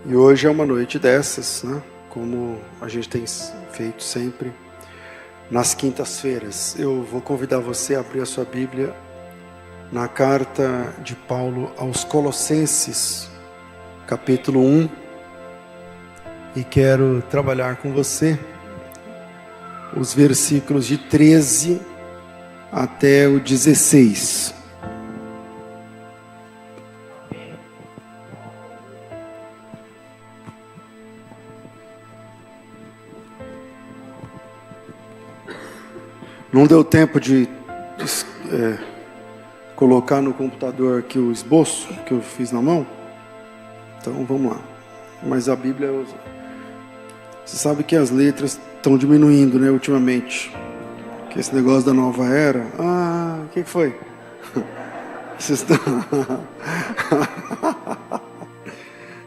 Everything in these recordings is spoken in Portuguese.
E hoje é uma noite dessas, né? Como a gente tem feito sempre nas quintas-feiras. Eu vou convidar você a abrir a sua Bíblia na carta de Paulo aos Colossenses, capítulo 1. E quero trabalhar com você os versículos de 13 até o 16. Não deu tempo de colocar no computador aqui o esboço que eu fiz na mão. Então vamos lá. Mas a Bíblia, você sabe que as letras estão diminuindo, né, ultimamente. Que esse negócio da nova era. O que foi?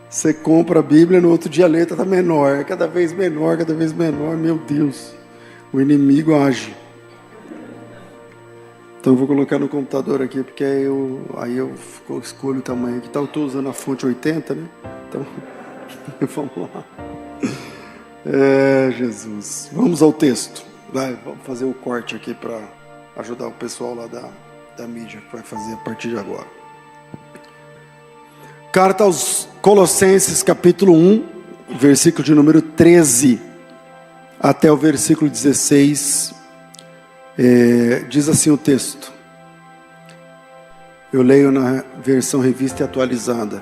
Você compra a Bíblia, no outro dia a letra está menor. Cada vez menor, cada vez menor. Meu Deus. O inimigo age. Então eu vou colocar no computador aqui, porque aí eu escolho o tamanho aqui. Eu estou usando a fonte 80, né? Então, vamos lá. Jesus. Vamos ao texto. Vamos fazer o corte aqui para ajudar o pessoal lá da mídia, que vai fazer a partir de agora. Carta aos Colossenses, capítulo 1, versículo de número 13, até o versículo 16. Diz assim o texto. Eu leio na versão revista e atualizada.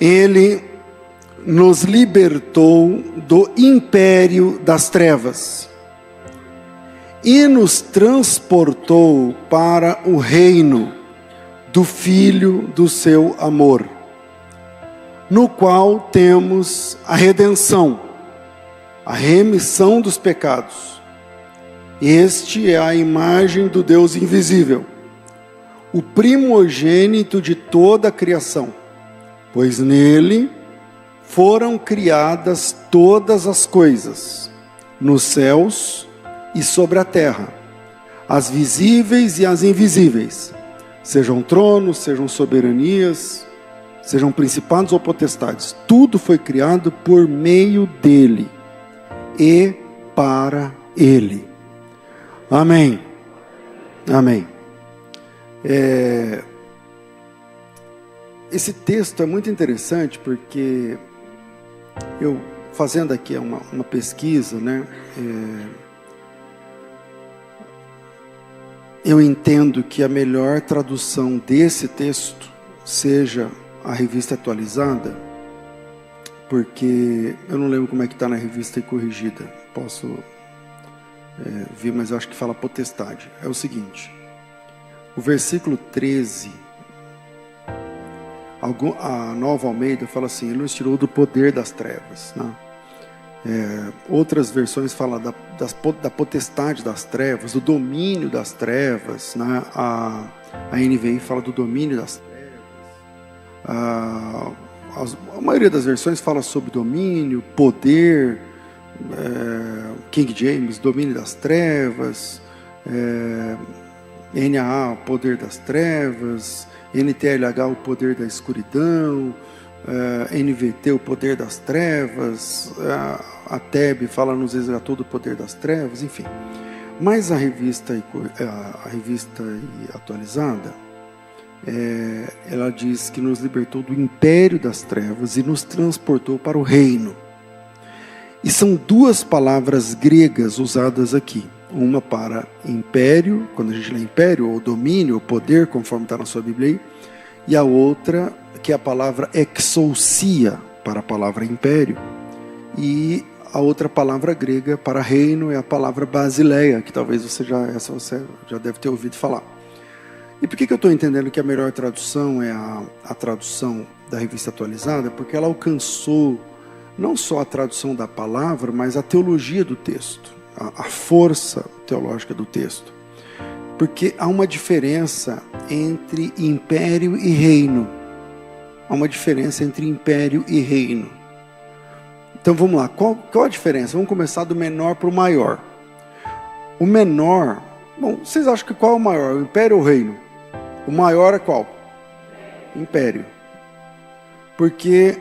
Ele nos libertou do império das trevas e nos transportou para o reino do Filho do seu amor, no qual temos a redenção, a remissão dos pecados. Este é a imagem do Deus invisível, o primogênito de toda a criação, pois nele foram criadas todas as coisas, nos céus e sobre a terra, as visíveis e as invisíveis, sejam tronos, sejam soberanias, sejam principados ou potestades. Tudo foi criado por meio dele e para ele. Amém. Amém. Esse texto é muito interessante porque eu, fazendo aqui uma pesquisa, né, eu entendo que a melhor tradução desse texto seja a revista atualizada, porque eu não lembro como é que está na revista e corrigida. Posso vi, mas eu acho que fala potestade. É o seguinte, o versículo 13, a Nova Almeida fala assim: ele nos tirou do poder das trevas, né? Outras versões falam da potestade das trevas, do domínio das trevas, né? A NVI fala do domínio das trevas. A maioria das versões fala sobre domínio, poder. King James, domínio das trevas, NAA, o poder das trevas, NTLH, o poder da escuridão, NVT, o poder das trevas, a TEB fala nos resgatou do poder das trevas, enfim. Mas a revista atualizada, ela diz que nos libertou do império das trevas e nos transportou para o reino. E são duas palavras gregas usadas aqui. Uma para império, quando a gente lê império, ou domínio, ou poder, conforme está na sua Bíblia aí. E a outra, que é a palavra exousia, para a palavra império. E a outra palavra grega para reino é a palavra basileia, que talvez você já deve ter ouvido falar. E por que eu estou entendendo que a melhor tradução é a tradução da revista atualizada? Porque ela alcançou não só a tradução da palavra, mas a teologia do texto, a força teológica do texto. Porque há uma diferença entre império e reino. Há uma diferença entre império e reino. Então vamos lá, qual a diferença? Vamos começar do menor para o maior. O menor, vocês acham que qual é o maior? O império ou o reino? O maior é qual? Império. Porque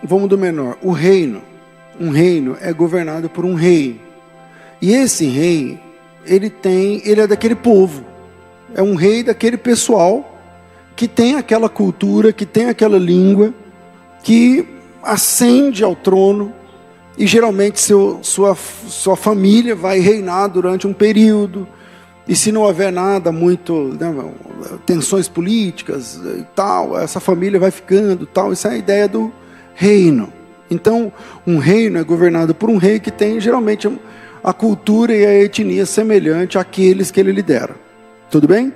vamos do menor. O reino. Um reino é governado por um rei. E esse rei, ele é daquele povo. É um rei daquele pessoal que tem aquela cultura, que tem aquela língua, que ascende ao trono. E geralmente sua família vai reinar durante um período. E se não houver nada muito, tensões políticas e tal, essa família vai ficando tal. Essa é a ideia do reino. Então, um reino é governado por um rei que tem geralmente a cultura e a etnia semelhante àqueles que ele lidera. Tudo bem?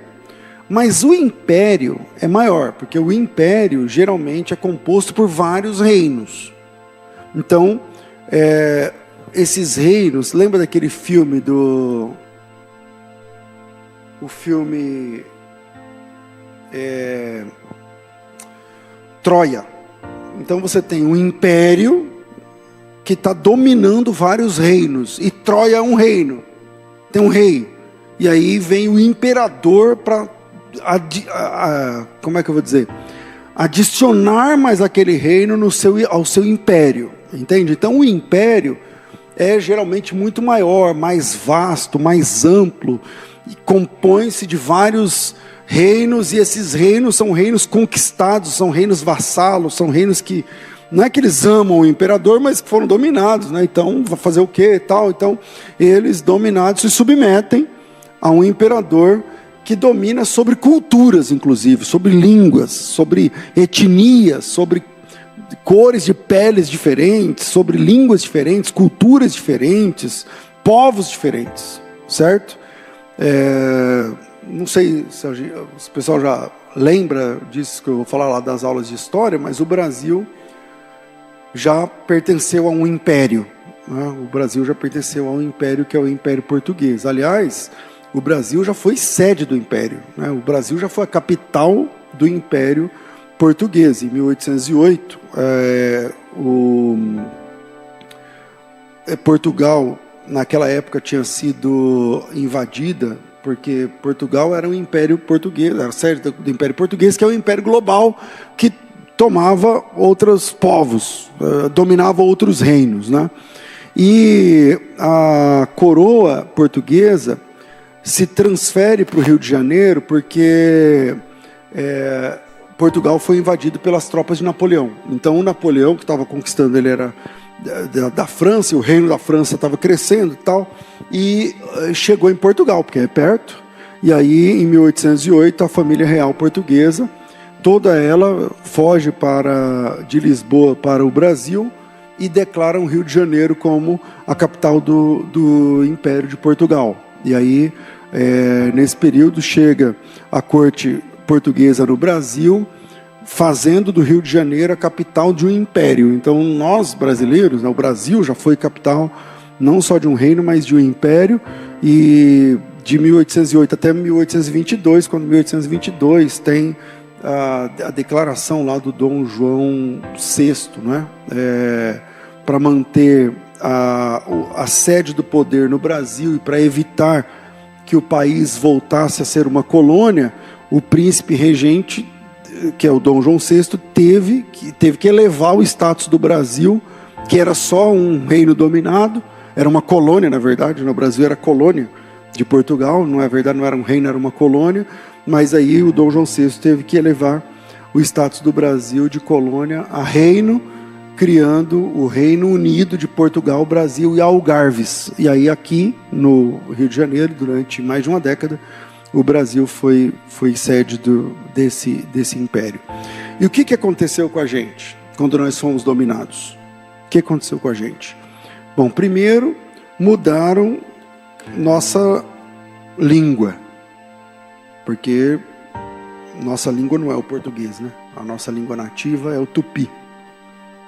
Mas o império é maior, porque o império geralmente é composto por vários reinos. Então, esses reinos, lembra daquele filme o filme Troia? Então você tem um império que está dominando vários reinos, e Troia é um reino, tem um rei, e aí vem o imperador para, como é que eu vou dizer, adicionar mais aquele reino ao seu império, entende? Então o império é geralmente muito maior, mais vasto, mais amplo, e compõe-se de vários reinos, e esses reinos são reinos conquistados, são reinos vassalos, são reinos que, não é que eles amam o imperador, mas que foram dominados, né? Então, vai fazer o quê e tal? Então, eles dominados se submetem a um imperador que domina sobre culturas, inclusive, sobre línguas, sobre etnias, sobre cores de peles diferentes, sobre línguas diferentes, culturas diferentes, povos diferentes, certo? Não sei se o pessoal já lembra disso que eu vou falar lá das aulas de história, mas o Brasil já pertenceu a um império, né? O Brasil já pertenceu a um império que é o Império Português. Aliás, o Brasil já foi sede do império, né? O Brasil já foi a capital do Império Português. Em 1808, Portugal, naquela época, tinha sido invadida, porque Portugal era um império português, era sede do Império Português, que é um império global que tomava outros povos, dominava outros reinos, né? E a coroa portuguesa se transfere para o Rio de Janeiro porque Portugal foi invadido pelas tropas de Napoleão. Então o Napoleão, que estava conquistando, ele era da França, e o reino da França estava crescendo e tal, e chegou em Portugal, porque é perto. E aí, em 1808, a família real portuguesa, toda ela foge de Lisboa para o Brasil e declara o Rio de Janeiro como a capital do Império de Portugal. E aí, nesse período, chega a corte portuguesa no Brasil, fazendo do Rio de Janeiro a capital de um império. Então, nós brasileiros, né, o Brasil já foi capital não só de um reino, mas de um império, e de 1808 até 1822, quando 1822 tem a declaração lá do Dom João VI, né, para manter a sede do poder no Brasil e para evitar que o país voltasse a ser uma colônia, o príncipe regente, que é o Dom João VI, teve que elevar o status do Brasil, que era só um reino dominado, era uma colônia, na verdade, no Brasil era colônia de Portugal, não é verdade, não era um reino, era uma colônia, mas aí o Dom João VI teve que elevar o status do Brasil de colônia a reino, criando o Reino Unido de Portugal, Brasil e Algarves. E aí aqui no Rio de Janeiro, durante mais de uma década, o Brasil foi sede desse império. E o que aconteceu com a gente quando nós fomos dominados? O que aconteceu com a gente? Bom, primeiro, mudaram nossa língua, porque nossa língua não é o português, né? A nossa língua nativa é o tupi.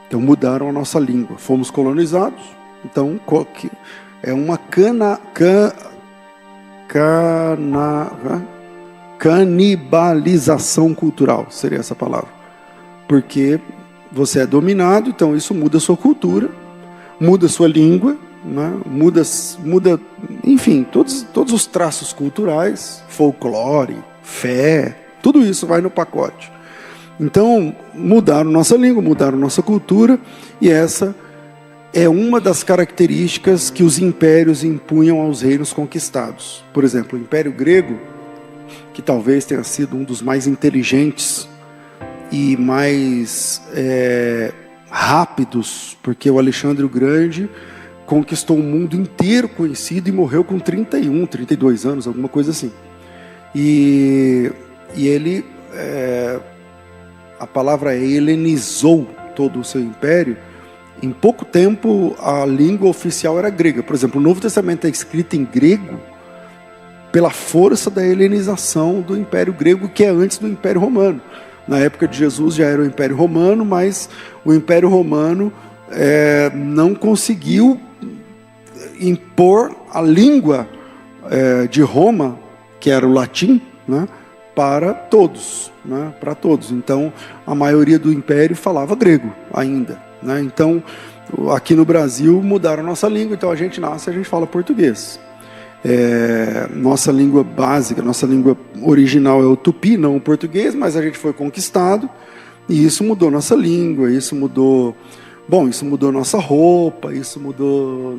Então mudaram a nossa língua. Fomos colonizados, então é uma canibalização cultural, seria essa palavra. Porque você é dominado, então isso muda a sua cultura, muda a sua língua, né? muda, enfim, todos os traços culturais, folclore, fé, tudo isso vai no pacote. Então, mudaram nossa língua, mudaram nossa cultura, e essa é uma das características que os impérios impunham aos reinos conquistados. Por exemplo, o Império Grego, que talvez tenha sido um dos mais inteligentes e mais rápidos, porque o Alexandre o Grande conquistou o mundo inteiro conhecido e morreu com 31, 32 anos, alguma coisa assim. E ele, a palavra helenizou todo o seu império. Em pouco tempo, a língua oficial era grega. Por exemplo, o Novo Testamento é escrito em grego pela força da helenização do Império Grego, que é antes do Império Romano. Na época de Jesus já era o Império Romano, mas o Império Romano não conseguiu impor a língua de Roma, que era o latim, né, para todos, né, para todos. Então, a maioria do Império falava grego ainda, né? Então, aqui no Brasil mudaram a nossa língua, então a gente nasce e a gente fala português. Nossa língua básica, nossa língua original é o tupi, não o português, mas a gente foi conquistado e isso mudou nossa língua, isso mudou nossa roupa, isso mudou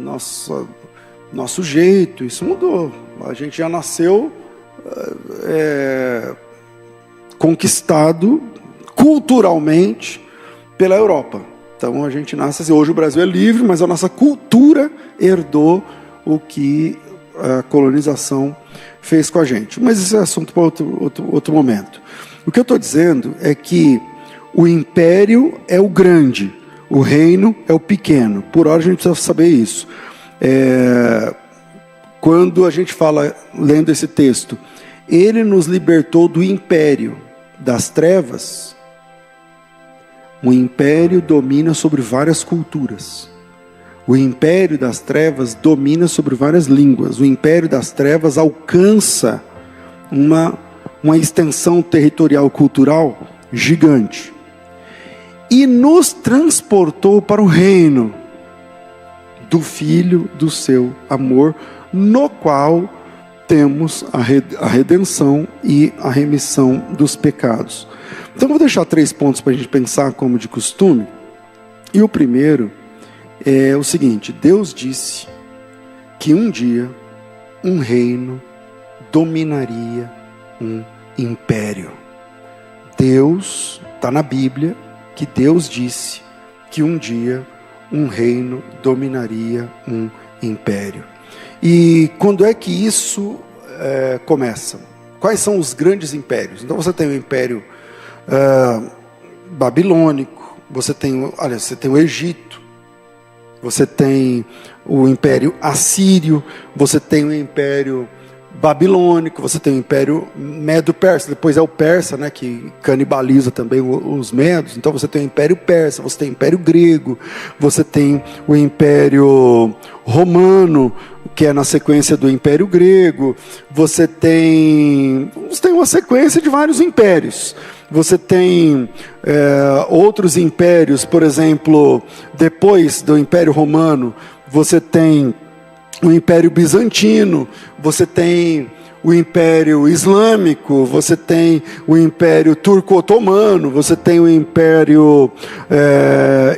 nosso jeito, isso mudou. A gente já nasceu conquistado culturalmente pela Europa. Então a gente nasce assim. Hoje o Brasil é livre, mas a nossa cultura herdou o que a colonização fez com a gente. Mas esse é assunto para outro momento. O que eu estou dizendo é que o império é o grande, o reino é o pequeno. Por hora a gente precisa saber isso. Quando a gente fala, lendo esse texto, ele nos libertou do império das trevas. O império domina sobre várias culturas. O império das trevas domina sobre várias línguas. O império das trevas alcança uma extensão territorial cultural gigante. E nos transportou para o reino do Filho do seu amor, no qual temos a redenção e a remissão dos pecados. Então, vou deixar 3 pontos para a gente pensar como de costume. E o primeiro é o seguinte: Deus disse que um dia um reino dominaria um império. Deus, está na Bíblia, que Deus disse que um dia um reino dominaria um império. E quando é que isso começa? Quais são os grandes impérios? Então você tem o Império Babilônico, você tem o Egito, você tem o Império Assírio, você tem o Império Babilônico, você tem o Império Medo-Persa, depois é o Persa, né, que canibaliza também os Medos. Então você tem o Império Persa, você tem o Império Grego, você tem o Império Romano, que é na sequência do Império Grego. Você tem uma sequência de vários impérios. Você tem outros impérios, por exemplo, depois do Império Romano, você tem o Império Bizantino, você tem o Império Islâmico, você tem o Império Turco-Otomano, você tem o Império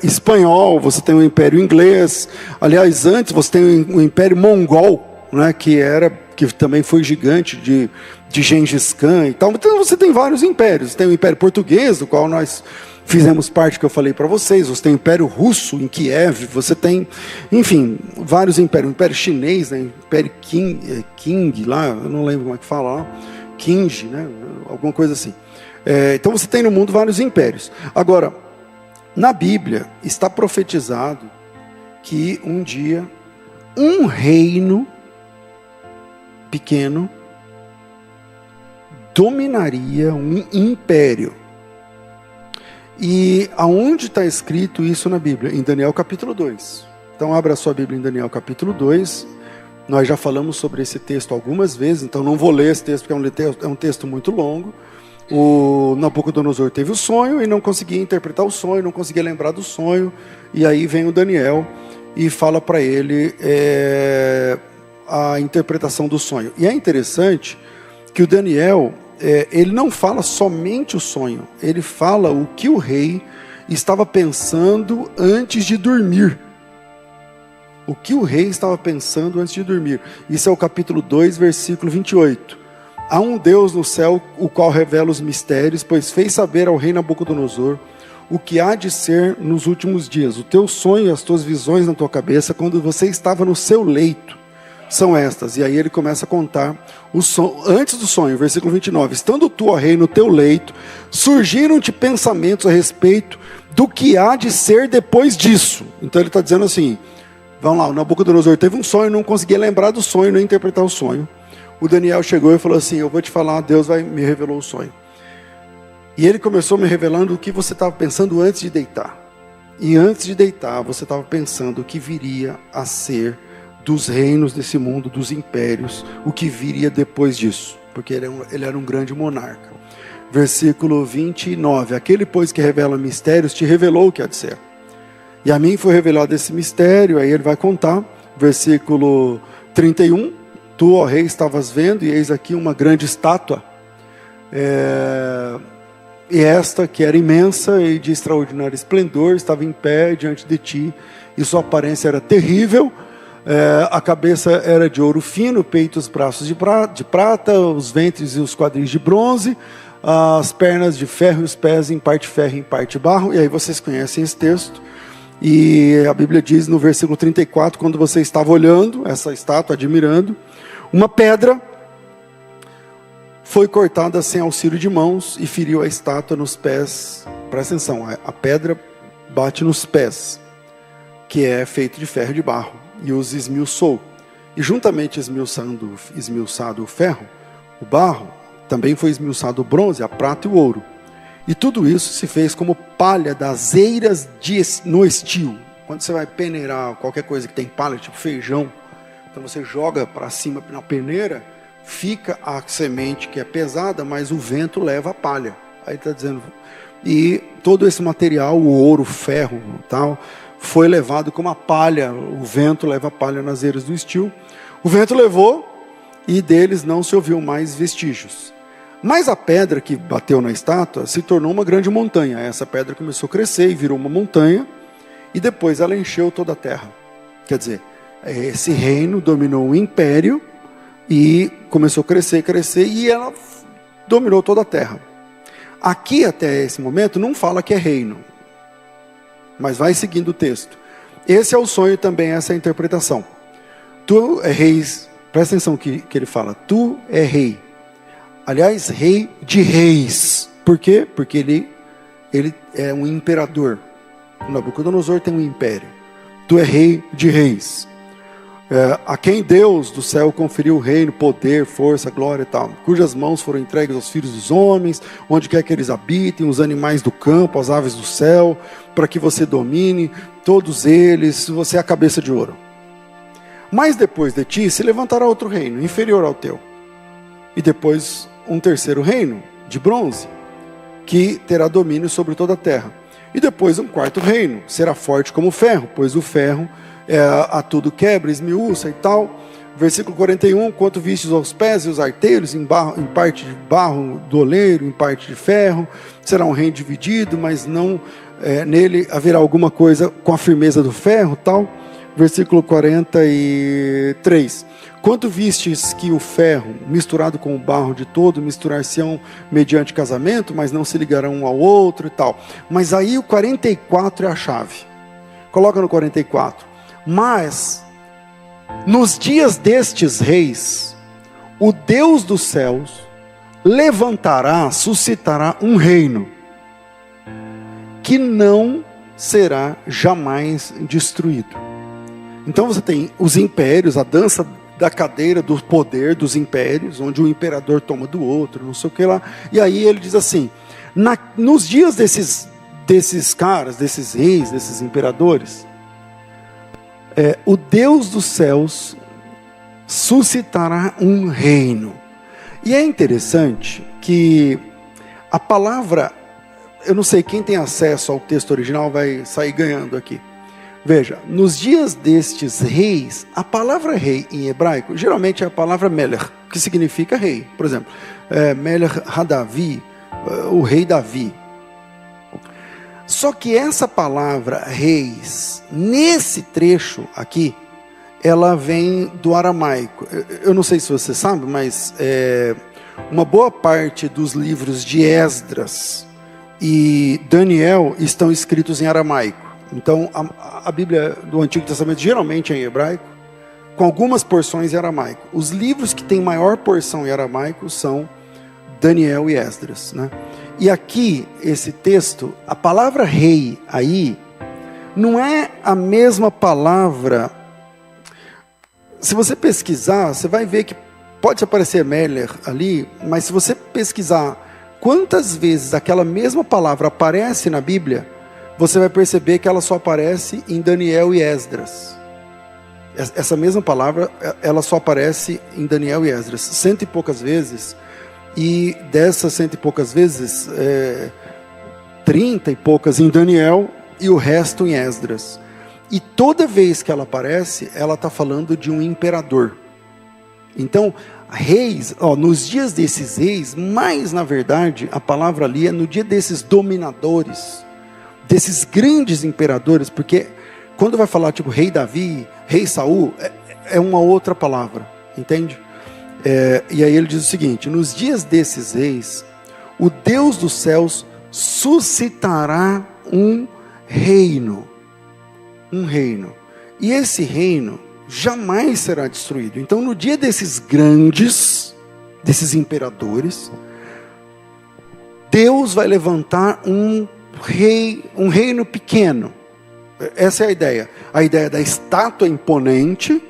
Espanhol, você tem o Império Inglês. Aliás, antes você tem o Império Mongol, né, que também foi gigante, de Gengis Khan e tal. Então você tem vários impérios. Você tem o Império Português, do qual nós fizemos parte, que eu falei para vocês. Você tem o Império Russo em Kiev, você tem, enfim, vários impérios. O Império Chinês, né? Império Qing lá, eu não lembro como é que fala lá, Qing, né? Alguma coisa assim. Então você tem no mundo vários impérios. Agora, na Bíblia está profetizado que um dia um reino pequeno dominaria um império. E aonde está escrito isso na Bíblia? Em Daniel capítulo 2. Então abra a sua Bíblia em Daniel capítulo 2. Nós já falamos sobre esse texto algumas vezes, então não vou ler esse texto, porque é um texto muito longo. O Nabucodonosor teve o sonho e não conseguia interpretar o sonho, não conseguia lembrar do sonho. E aí vem o Daniel e fala para ele a interpretação do sonho. E é interessante que o Daniel, ele não fala somente o sonho, ele fala o que o rei estava pensando antes de dormir. O que o rei estava pensando antes de dormir. Isso é o capítulo 2, versículo 28. Há um Deus no céu, o qual revela os mistérios, pois fez saber ao rei Nabucodonosor o que há de ser nos últimos dias. O teu sonho e as tuas visões na tua cabeça, quando você estava no seu leito, são estas. E aí ele começa a contar antes do sonho, versículo 29. Estando tu, ó rei, no teu leito, surgiram-te pensamentos a respeito do que há de ser depois disso. Então ele está dizendo assim, vamos lá, o Nabucodonosor teve um sonho, não conseguia lembrar do sonho, nem interpretar o sonho. O Daniel chegou e falou assim, eu vou te falar, Deus me revelou o sonho. E ele começou me revelando o que você estava pensando antes de deitar. E antes de deitar, você estava pensando o que viria a ser dos reinos desse mundo, dos impérios, o que viria depois disso. Porque ele era um grande monarca. Versículo 29. Aquele, pois, que revela mistérios, te revelou o que há de ser. E a mim foi revelado esse mistério. Aí ele vai contar. Versículo 31. Tu, ó rei, estavas vendo, e eis aqui uma grande estátua. E esta, que era imensa e de extraordinário esplendor, estava em pé diante de ti, e sua aparência era terrível. A cabeça era de ouro fino, o peito e os braços de prata, os ventres e os quadris de bronze, as pernas de ferro e os pés em parte ferro e em parte barro. E aí vocês conhecem esse texto. E a Bíblia diz no versículo 34, quando você estava olhando essa estátua, admirando, uma pedra foi cortada sem auxílio de mãos e feriu a estátua nos pés. Presta atenção, a pedra bate nos pés, que é feito de ferro e de barro, e os esmiuçou. E juntamente esmiuçado o ferro, o barro, também foi esmiuçado o bronze, a prata e o ouro. E tudo isso se fez como palha das eiras no estio. Quando você vai peneirar qualquer coisa que tem palha, tipo feijão, então você joga para cima na peneira, fica a semente que é pesada, mas o vento leva a palha. Aí está dizendo, e todo esse material, o ouro, o ferro, tal, foi levado como a palha. O vento leva a palha nas eiras do estio. O vento levou e deles não se ouviu mais vestígios. Mas a pedra que bateu na estátua se tornou uma grande montanha. Essa pedra começou a crescer e virou uma montanha, e depois ela encheu toda a terra. Quer dizer, esse reino dominou o império e começou a crescer, e ela dominou toda a terra. Aqui, até esse momento, não fala que é reino, mas vai seguindo o texto. Esse é o sonho também, essa é a interpretação. Tu é rei, presta atenção que ele fala, tu é rei. Aliás, rei de reis. Por quê? Porque ele é um imperador. O Nabucodonosor tem um império. Tu é rei de reis. A quem Deus do céu conferiu o reino, poder, força, glória e tal, cujas mãos foram entregues aos filhos dos homens, onde quer que eles habitem, os animais do campo, as aves do céu, para que você domine todos eles, você é a cabeça de ouro. Mas depois de ti se levantará outro reino, inferior ao teu, e depois um terceiro reino, de bronze, que terá domínio sobre toda a terra, e depois um quarto reino, será forte como o ferro, pois o ferro a tudo quebra, esmiuça e tal. Versículo 41, quanto vistes aos pés e os artelhos, em parte de barro do oleiro, em parte de ferro, será um reino dividido, mas não nele haverá alguma coisa com a firmeza do ferro, tal. Versículo 43, quanto vistes que o ferro, misturado com o barro de todo, misturar-se-ão mediante casamento, mas não se ligarão um ao outro e tal. Mas aí o 44 é a chave. Coloca no 44. Mas, nos dias destes reis, o Deus dos céus suscitará um reino, que não será jamais destruído. Então você tem os impérios, a dança da cadeira do poder dos impérios, onde o imperador toma do outro, não sei o que lá. E aí ele diz assim, nos dias desses caras, desses reis, desses imperadores, o Deus dos céus suscitará um reino. E é interessante que a palavra, eu não sei, quem tem acesso ao texto original vai sair ganhando aqui. Veja, nos dias destes reis, a palavra rei em hebraico, geralmente é a palavra Melech, que significa rei. Por exemplo, Melech Hadavi, o rei Davi. Só que essa palavra reis, nesse trecho aqui, ela vem do aramaico. Eu não sei se você sabe, mas uma boa parte dos livros de Esdras e Daniel estão escritos em aramaico. Então, a Bíblia do Antigo Testamento geralmente é em hebraico, com algumas porções em aramaico. Os livros que têm maior porção em aramaico são Daniel e Esdras, né? E aqui, esse texto, a palavra rei aí, não é a mesma palavra. Se você pesquisar, você vai ver que pode aparecer Meller ali, mas se você pesquisar quantas vezes aquela mesma palavra aparece na Bíblia, você vai perceber que ela só aparece em Daniel e Esdras. Essa mesma palavra, ela só aparece em Daniel e Esdras, 100 e poucas vezes, e dessas 100 e poucas vezes, 30 e poucas em Daniel e o resto em Esdras. E toda vez que ela aparece, ela está falando de um imperador. Então, reis, nos dias desses reis, mas na verdade, a palavra ali é no dia desses dominadores, desses grandes imperadores, porque quando vai falar tipo rei Davi, rei Saul, é uma outra palavra, entende? E aí ele diz o seguinte: nos dias desses reis, o Deus dos céus suscitará um reino, e esse reino jamais será destruído. Então, no dia desses grandes, desses imperadores, Deus vai levantar um reino pequeno. Essa é a ideia da estátua imponente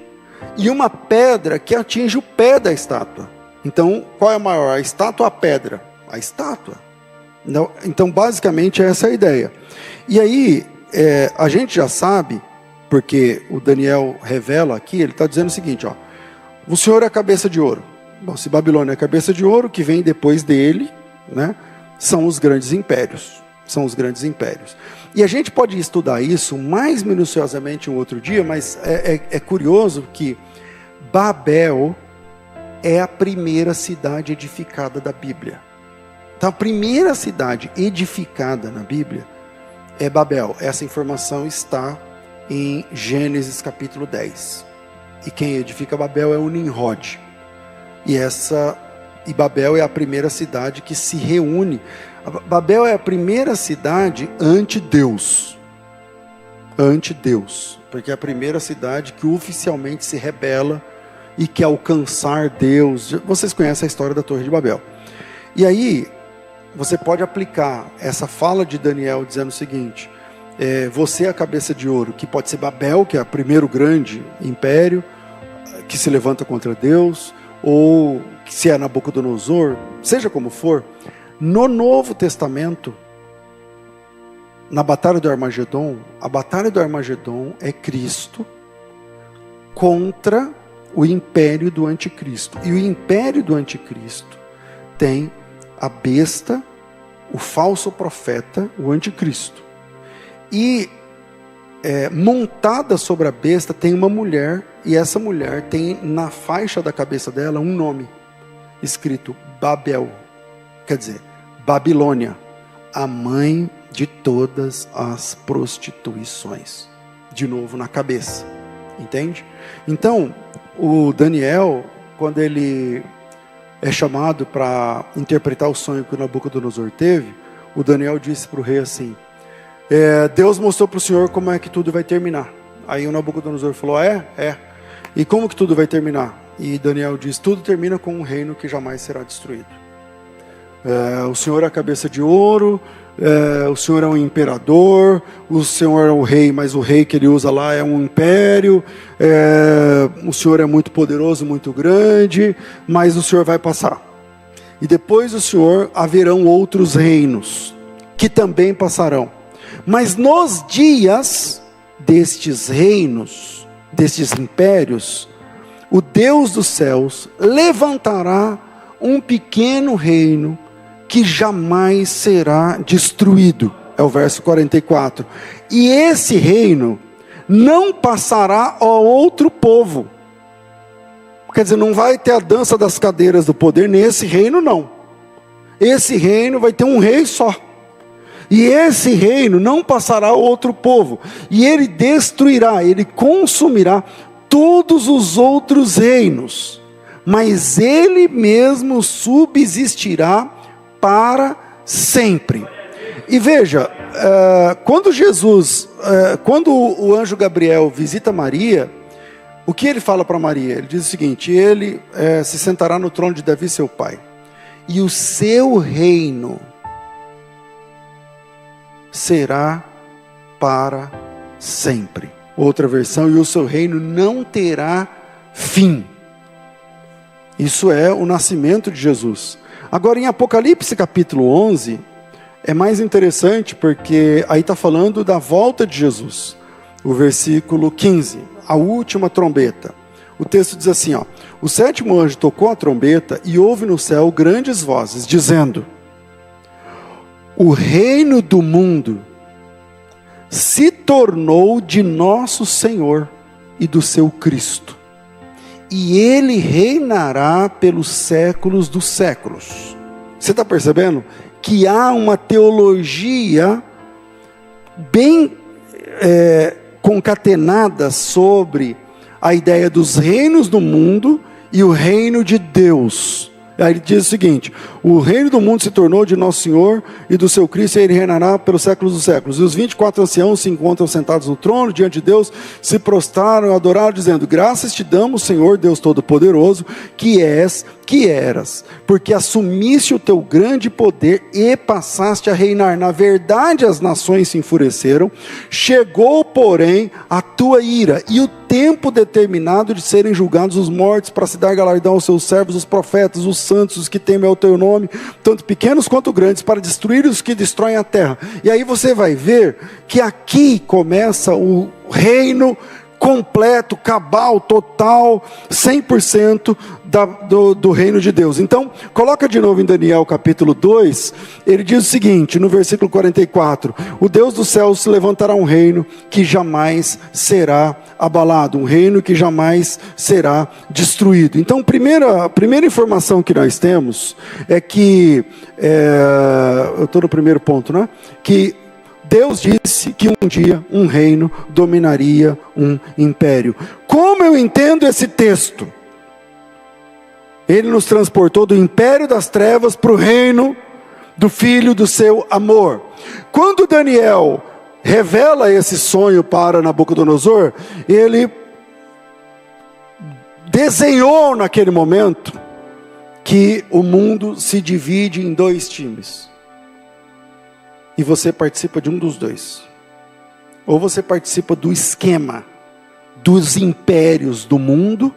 e uma pedra que atinge o pé da estátua. Então, qual é maior, a estátua ou a pedra? A estátua. Então, basicamente, essa é a ideia. E aí, a gente já sabe, porque o Daniel revela aqui, ele está dizendo o seguinte, o Senhor é a cabeça de ouro. Bom, se Babilônia é a cabeça de ouro, que vem depois dele, né, são os grandes impérios. E a gente pode estudar isso mais minuciosamente um outro dia, mas é curioso que Babel é a primeira cidade edificada da Bíblia. Então, a primeira cidade edificada na Bíblia é Babel. Essa informação está em Gênesis capítulo 10. E quem edifica Babel é o Nimrod. E Babel é a primeira cidade que se reúne. Babel é a primeira cidade ante-Deus. Porque é a primeira cidade que oficialmente se rebela e quer alcançar Deus. Vocês conhecem a história da Torre de Babel. E aí, você pode aplicar essa fala de Daniel dizendo o seguinte: você é a cabeça de ouro, que pode ser Babel, que é o primeiro grande império que se levanta contra Deus, ou se é Nabucodonosor, seja como for. No Novo Testamento, na Batalha do Armagedon, a Batalha do Armagedon é Cristo contra o império do anticristo. E o império do anticristo tem a besta, o falso profeta, o anticristo. E montada sobre a besta tem uma mulher, e essa mulher tem na faixa da cabeça dela um nome, escrito Babel, quer dizer, Babilônia, a mãe de todas as prostituições. De novo na cabeça, entende? Então, o Daniel, quando ele é chamado para interpretar o sonho que o Nabucodonosor teve, o Daniel disse para o rei assim: Deus mostrou para o senhor como é que tudo vai terminar. Aí o Nabucodonosor falou: e como que tudo vai terminar? E Daniel diz: tudo termina com um reino que jamais será destruído. O senhor é a cabeça de ouro, o senhor é um imperador, o senhor é o rei, mas o rei que ele usa lá é um império, o senhor é muito poderoso, muito grande, mas o senhor vai passar. E depois do senhor haverão outros reinos, que também passarão. Mas nos dias destes reinos, destes impérios, o Deus dos céus levantará um pequeno reino que jamais será destruído. É o verso 44. E esse reino não passará a outro povo. Quer dizer, não vai ter a dança das cadeiras do poder nesse reino, não. Esse reino vai ter um rei só. E esse reino não passará a outro povo. E ele destruirá, ele consumirá todos os outros reinos. Mas ele mesmo subsistirá para sempre. E veja, quando o anjo Gabriel visita Maria, o que ele fala para Maria? Ele diz o seguinte: ele se sentará no trono de Davi, seu pai, e o seu reino será para sempre. Outra versão: e o seu reino não terá fim. Isso é o nascimento de Jesus. Agora, em Apocalipse capítulo 11, é mais interessante, porque aí está falando da volta de Jesus. O versículo 15, a última trombeta. O texto diz assim, ó: o sétimo anjo tocou a trombeta e houve no céu grandes vozes, dizendo: o reino do mundo se tornou de nosso Senhor e do seu Cristo, e ele reinará pelos séculos dos séculos. Você está percebendo que há uma teologia bem concatenada sobre a ideia dos reinos do mundo e o reino de Deus? Aí ele diz o seguinte: o reino do mundo se tornou de nosso Senhor e do seu Cristo, e ele reinará pelos séculos dos séculos. E os 24 anciãos se encontram sentados no trono, diante de Deus, se prostraram e adoraram, dizendo: graças te damos, Senhor Deus Todo-Poderoso, que és, que eras, porque assumiste o teu grande poder e passaste a reinar. Na verdade as nações se enfureceram, chegou porém a tua ira, e o tempo determinado de serem julgados os mortos, para se dar galardão aos seus servos, os profetas, os santos, os que temem ao teu nome, tanto pequenos quanto grandes, para destruir os que destroem a terra. E aí você vai ver que aqui começa o reino completo, cabal, total, 100% do reino de Deus. Então, coloca de novo em Daniel capítulo 2, ele diz o seguinte, no versículo 44, o Deus dos céus se levantará um reino que jamais será abalado, um reino que jamais será destruído. Então, a primeira informação que nós temos é que, eu estou no primeiro ponto, né? Que Deus disse que um dia um reino dominaria um império. Como eu entendo esse texto? Ele nos transportou do império das trevas para o reino do Filho do seu amor. Quando Daniel revela esse sonho para Nabucodonosor, ele desenhou naquele momento que o mundo se divide em dois times. E você participa de um dos dois. Ou você participa do esquema dos impérios do mundo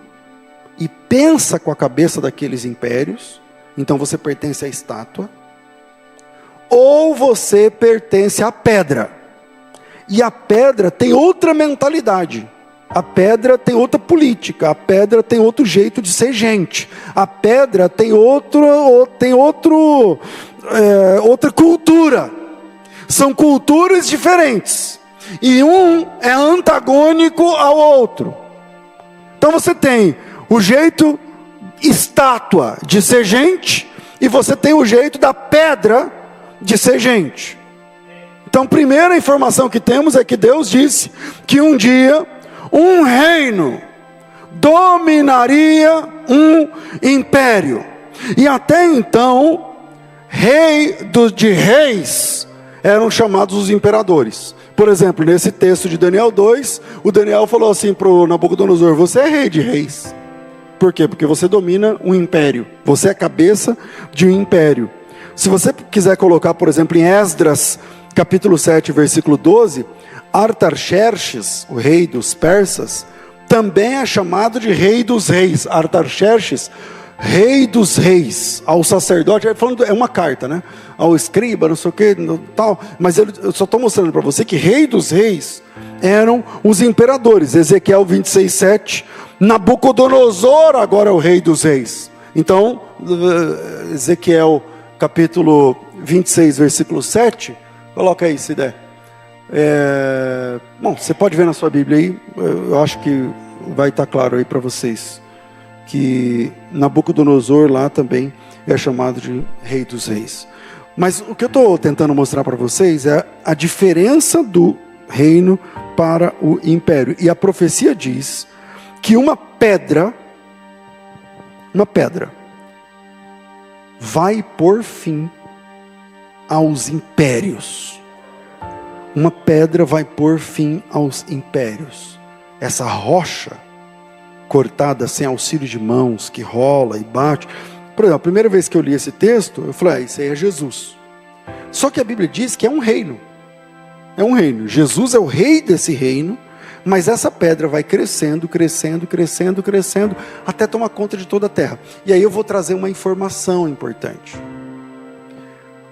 e pensa com a cabeça daqueles impérios, então você pertence à estátua. Ou você pertence à pedra. E a pedra tem outra mentalidade. A pedra tem outra política. A pedra tem outro jeito de ser gente. A pedra tem outra cultura. São culturas diferentes. E um é antagônico ao outro. Então você tem o jeito estátua de ser gente, e você tem o jeito da pedra de ser gente. Então, a primeira informação que temos é que Deus disse que um dia um reino dominaria um império. E até então, de reis eram chamados os imperadores. Por exemplo, nesse texto de Daniel 2, o Daniel falou assim para o Nabucodonosor: você é rei de reis. Por quê? Porque você domina um império. Você é a cabeça de um império. Se você quiser colocar, por exemplo, em Esdras, capítulo 7, versículo 12, Artaxerxes, o rei dos persas, também é chamado de rei dos reis. Artaxerxes, rei dos reis, ao sacerdote, é uma carta, né? Ao escriba, não sei o que, tal. Mas eu só estou mostrando para você que rei dos reis eram os imperadores. Ezequiel 26:7, Nabucodonosor agora é o rei dos reis. Então, Ezequiel capítulo 26, versículo 7, coloca aí se der. Bom, você pode ver na sua Bíblia aí, eu acho que vai estar claro aí para vocês, que Nabucodonosor lá também é chamado de Rei dos Reis. Mas o que eu estou tentando mostrar para vocês é a diferença do reino para o império. E a profecia diz que uma pedra vai pôr fim aos impérios. Uma pedra vai pôr fim aos impérios. Essa rocha cortada sem auxílio de mãos, que rola e bate. Por exemplo, a primeira vez que eu li esse texto, eu falei, isso aí é Jesus. Só que a Bíblia diz que é um reino. É um reino. Jesus é o rei desse reino, mas essa pedra vai crescendo, crescendo, crescendo, crescendo, até tomar conta de toda a terra. E aí eu vou trazer uma informação importante.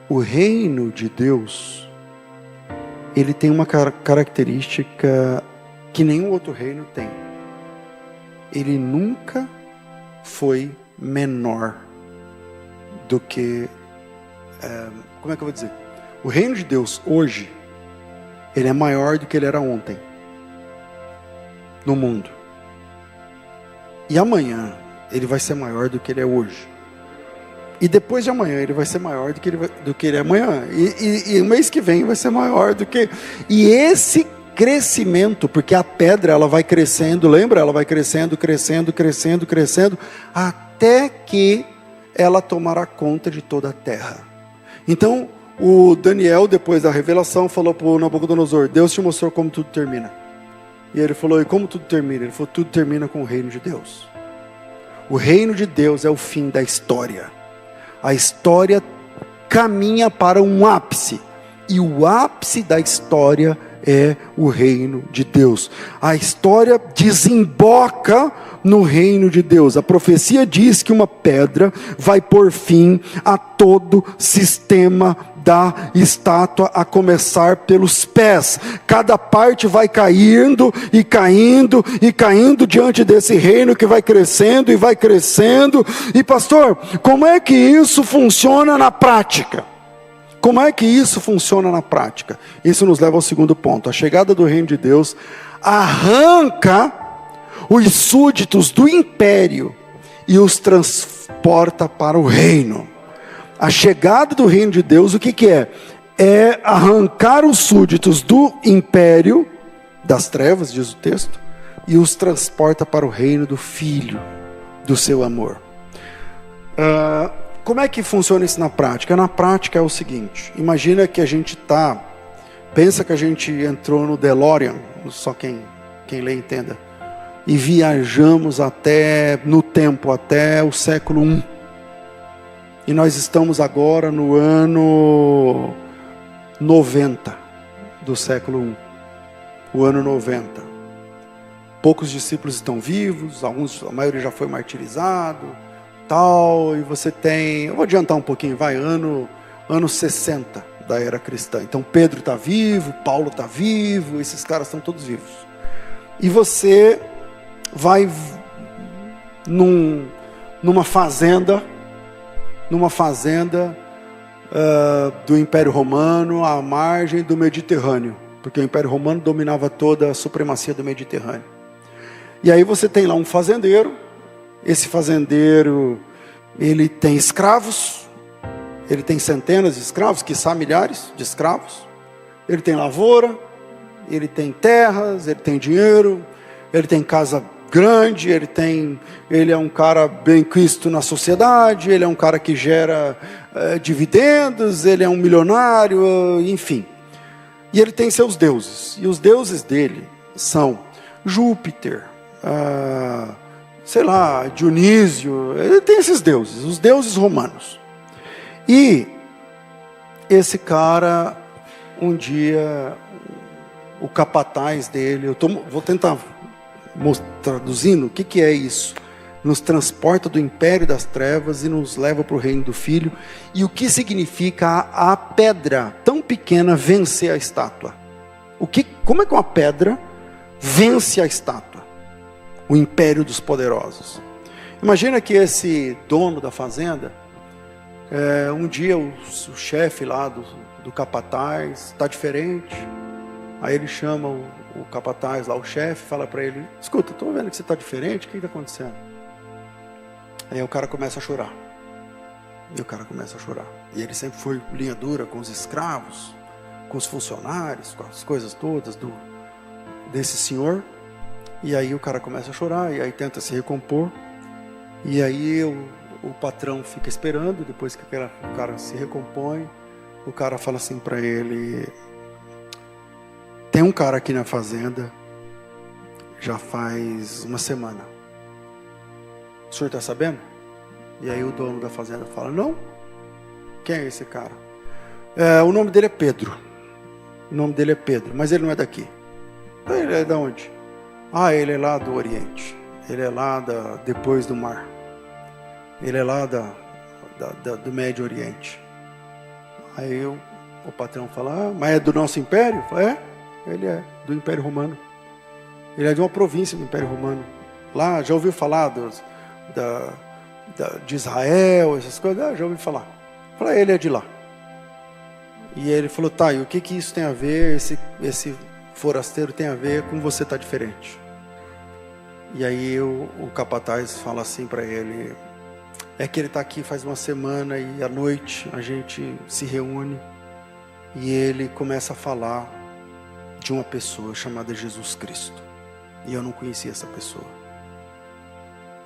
O reino de Deus, ele tem uma característica que nenhum outro reino tem. Ele nunca foi menor do que... como é que eu vou dizer? O reino de Deus hoje, ele é maior do que ele era ontem no mundo. E amanhã ele vai ser maior do que ele é hoje. E depois de amanhã ele vai ser maior do que ele é amanhã. E o mês que vem vai ser maior do que... E esse crescimento, porque a pedra ela vai crescendo, lembra? Ela vai crescendo, crescendo, crescendo, crescendo, até que ela tomará conta de toda a terra. Então, o Daniel, depois da revelação, falou para o Nabucodonosor, Deus te mostrou como tudo termina. E ele falou, e como tudo termina? Ele falou, tudo termina com o reino de Deus. O reino de Deus é o fim da história. A história caminha para um ápice. E o ápice da história é o reino de Deus. A história desemboca no reino de Deus. A profecia diz que uma pedra vai pôr fim a todo sistema da estátua, a começar pelos pés. Cada parte vai caindo e caindo e caindo diante desse reino que vai crescendo e vai crescendo. E pastor, como é que isso funciona na prática? Como é que isso funciona na prática? Isso nos leva ao segundo ponto. A chegada do reino de Deus arranca os súditos do império e os transporta para o reino. A chegada do reino de Deus, o que é? É arrancar os súditos do império, das trevas, diz o texto, e os transporta para o reino do Filho, do seu amor. Como é que funciona isso na prática? Na prática é o seguinte, imagina que a gente pensa que a gente entrou no DeLorean, só quem lê entenda, e viajamos no tempo, até o século I. E nós estamos agora no ano 90 do século I. O ano 90. Poucos discípulos estão vivos, a maioria já foi martirizado, tal, e você tem... Eu vou adiantar um pouquinho, ano 60 da era cristã. Então Pedro está vivo, Paulo está vivo, esses caras estão todos vivos. E você vai numa fazenda do Império Romano, à margem do Mediterrâneo, porque o Império Romano dominava toda a supremacia do Mediterrâneo. E aí você tem lá um fazendeiro. Esse fazendeiro, ele tem escravos, ele tem centenas de escravos, quiçá milhares de escravos. Ele tem lavoura, ele tem terras, ele tem dinheiro, ele tem casa grande, ele é um cara bem quisto na sociedade, ele é um cara que gera dividendos, ele é um milionário, enfim. E ele tem seus deuses, e os deuses dele são Júpiter, Dionísio, ele tem esses deuses, os deuses romanos. E esse cara, um dia, o capataz dele, vou tentar traduzindo, o que é isso? Nos transporta do império das trevas e nos leva para o reino do Filho. E o que significa a pedra tão pequena vencer a estátua? Como é que uma pedra vence a estátua? O império dos poderosos. Imagina que esse dono da fazenda, um dia o chefe lá do capataz está diferente, Aí ele chama o capataz lá, o chefe, fala para ele: escuta, estou vendo que você está diferente, o que está acontecendo? Aí o cara começa a chorar. E ele sempre foi linha dura com os escravos, com os funcionários, com as coisas todas desse senhor. E aí o cara começa a chorar, e aí tenta se recompor. E aí o patrão fica esperando. Depois que o cara se recompõe, o cara fala assim para ele: tem um cara aqui na fazenda já faz uma semana. O senhor está sabendo? E aí o dono da fazenda fala: não. Quem é esse cara? O nome dele é Pedro. Mas ele não é daqui. Ele é de onde? Ele é lá do Oriente. Ele é lá depois do mar. Ele é lá do Médio Oriente. Aí o patrão fala: mas é do nosso império? Fala, ele é do Império Romano. Ele é de uma província do Império Romano. Lá, já ouviu falar de Israel, essas coisas? Já ouvi falar. Fala, ele é de lá. E ele falou: tá, e o que isso tem a ver, esse forasteiro tem a ver com você estar diferente? E aí o capataz fala assim para ele: é que ele está aqui faz uma semana e à noite a gente se reúne e ele começa a falar de uma pessoa chamada Jesus Cristo. E eu não conhecia essa pessoa.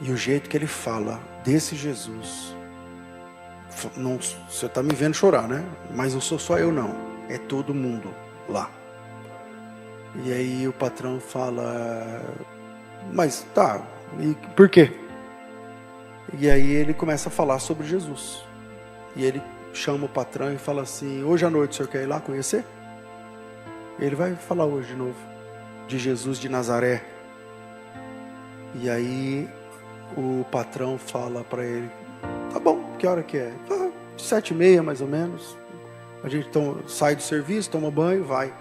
E o jeito que ele fala desse Jesus, não, você está me vendo chorar, né? Mas não sou só eu não, é todo mundo lá. E aí o patrão fala: mas tá, e por quê? E aí ele começa a falar sobre Jesus. E ele chama o patrão e fala assim: hoje à noite o senhor quer ir lá conhecer? Ele vai falar hoje de novo de Jesus de Nazaré. E aí o patrão fala para ele: tá bom, que hora que é? 7h30 mais ou menos. A gente sai do serviço, toma banho, vai.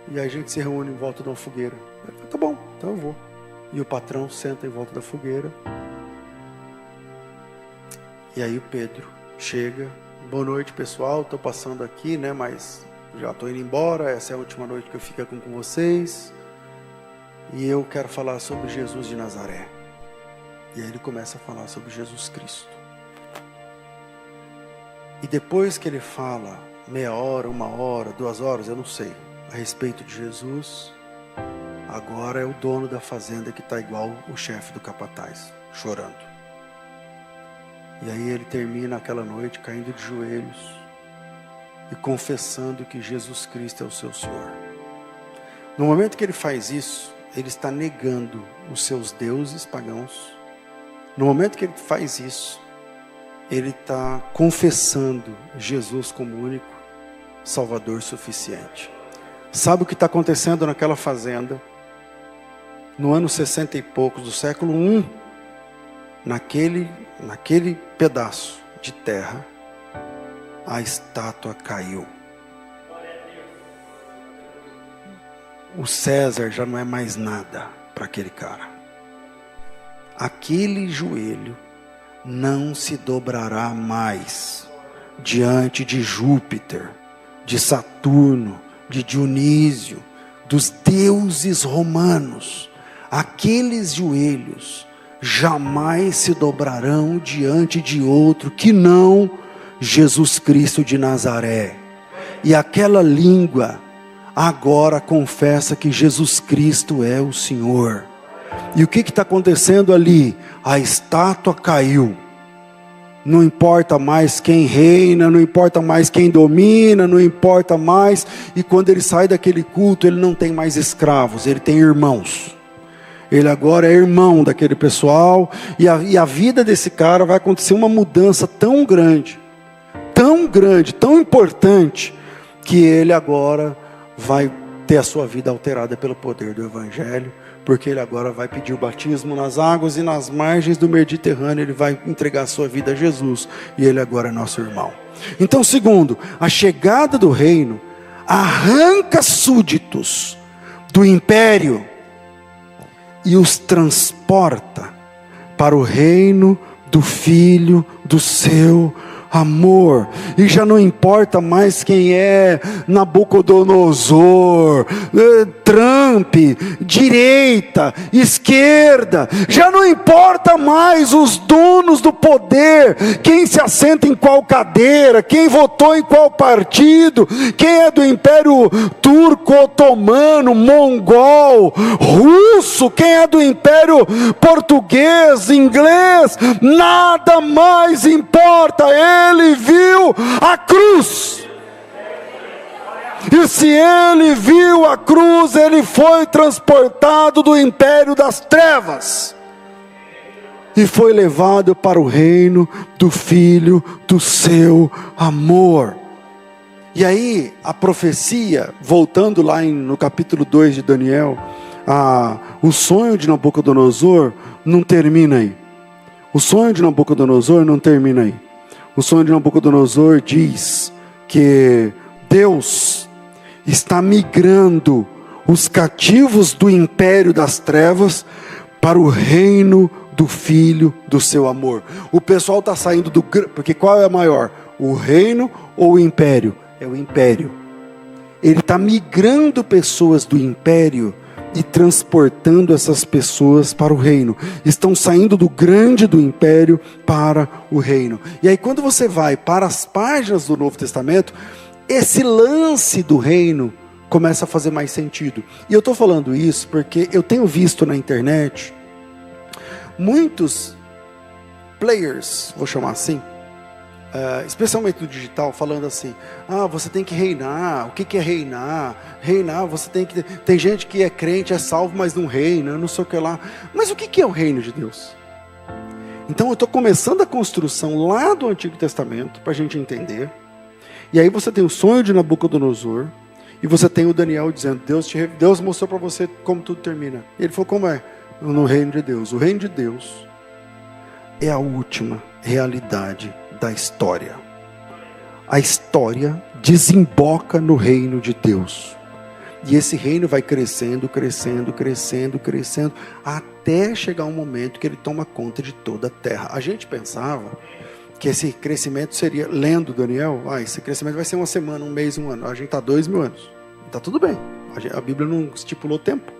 E a gente se reúne em volta de uma fogueira. Ele fala: tá bom, então eu vou. E o patrão senta em volta da fogueira. E aí o Pedro chega: boa noite, pessoal, estou passando aqui, né, mas já estou indo embora, essa é a última noite que eu fico com vocês. E eu quero falar sobre Jesus de Nazaré. E aí ele começa a falar sobre Jesus Cristo. E depois que ele fala meia hora, 1 hora, 2 horas, eu não sei, a respeito de Jesus, agora é o dono da fazenda que está igual o chefe do capataz, chorando. E aí ele termina aquela noite caindo de joelhos e confessando que Jesus Cristo é o seu Senhor. No momento que ele faz isso, ele está negando os seus deuses pagãos. No momento que ele faz isso, ele está confessando Jesus como único Salvador suficiente. Sabe o que está acontecendo naquela fazenda? No ano 60 e poucos do século I, naquele pedaço de terra, a estátua caiu. O César já não é mais nada para aquele cara. Aquele joelho não se dobrará mais diante de Júpiter, de Saturno, de Dionísio, dos deuses romanos. Aqueles joelhos jamais se dobrarão diante de outro que não Jesus Cristo de Nazaré. E aquela língua agora confessa que Jesus Cristo é o Senhor. E o que está acontecendo ali? A estátua caiu. Não importa mais quem reina, não importa mais quem domina, não importa mais. E quando ele sai daquele culto, ele não tem mais escravos, ele tem irmãos. Ele agora é irmão daquele pessoal. E a vida desse cara vai acontecer uma mudança tão grande, tão importante, que ele agora vai ter a sua vida alterada pelo poder do Evangelho. Porque ele agora vai pedir o batismo nas águas e nas margens do Mediterrâneo ele vai entregar a sua vida a Jesus. E ele agora é nosso irmão. Então, segundo, a chegada do reino arranca súditos do império e os transporta para o reino do Filho do seu amor. e já não importa mais quem é Nabucodonosor, Trump, direita, esquerda, já não importa mais os donos do poder, quem se assenta em qual cadeira, quem votou em qual partido, quem é do Império Turco, Otomano, Mongol, Russo, quem é do Império Português, Inglês, nada mais importa. Ele viu a cruz, e se ele viu a cruz, ele foi transportado do império das trevas e foi levado para o reino do Filho do seu amor. E aí a profecia, voltando lá no capítulo 2 de Daniel, o sonho de Nabucodonosor não termina aí. O sonho de Nabucodonosor não termina aí. O sonho de Nabucodonosor diz que Deus está migrando os cativos do império das trevas para o reino do Filho do seu amor. O pessoal está saindo porque qual é maior? O reino ou o império? É o império. Ele está migrando pessoas do império e transportando essas pessoas para o reino. Estão saindo do grande do império para o reino. E aí quando você vai para as páginas do Novo Testamento, esse lance do reino começa a fazer mais sentido. E eu estou falando isso porque eu tenho visto na internet muitos players, vou chamar assim, especialmente no digital, falando assim: você tem que reinar. O que é reinar? Reinar, você tem que... Tem gente que é crente, é salvo, mas não reina, não sei o que lá. Mas o que é o reino de Deus? Então eu estou começando a construção lá do Antigo Testamento, para a gente entender. E aí você tem o sonho de Nabucodonosor, e você tem o Daniel dizendo: Deus mostrou para você como tudo termina. E ele falou: como é? No reino de Deus. O reino de Deus é a última realidade da história. A história desemboca no reino de Deus. E esse reino vai crescendo, crescendo, crescendo, crescendo, até chegar um momento que ele toma conta de toda a terra. A gente pensava que esse crescimento seria, lendo Daniel, esse crescimento vai ser uma semana, um mês, um ano. A gente está 2000 anos. Está tudo bem. A Bíblia não estipulou tempo.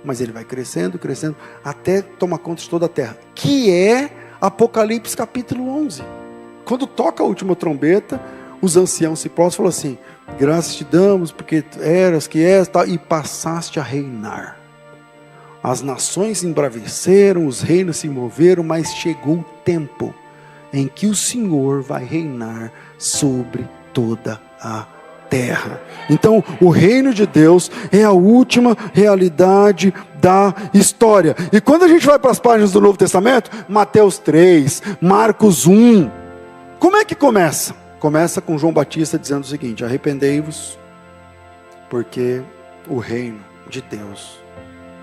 Mas ele vai crescendo, crescendo, até tomar conta de toda a terra. Que é Apocalipse capítulo 11. Quando toca a última trombeta, os anciãos se prostram e falam assim: graças te damos, porque eras que és, tal, e passaste a reinar. As nações embraveceram, os reinos se moveram, mas chegou o tempo em que o Senhor vai reinar sobre toda a terra. Então, o reino de Deus é a última realidade da história. E quando a gente vai para as páginas do Novo Testamento, Mateus 3, Marcos 1, como é que começa? Começa com João Batista dizendo o seguinte: arrependei-vos, porque o reino de Deus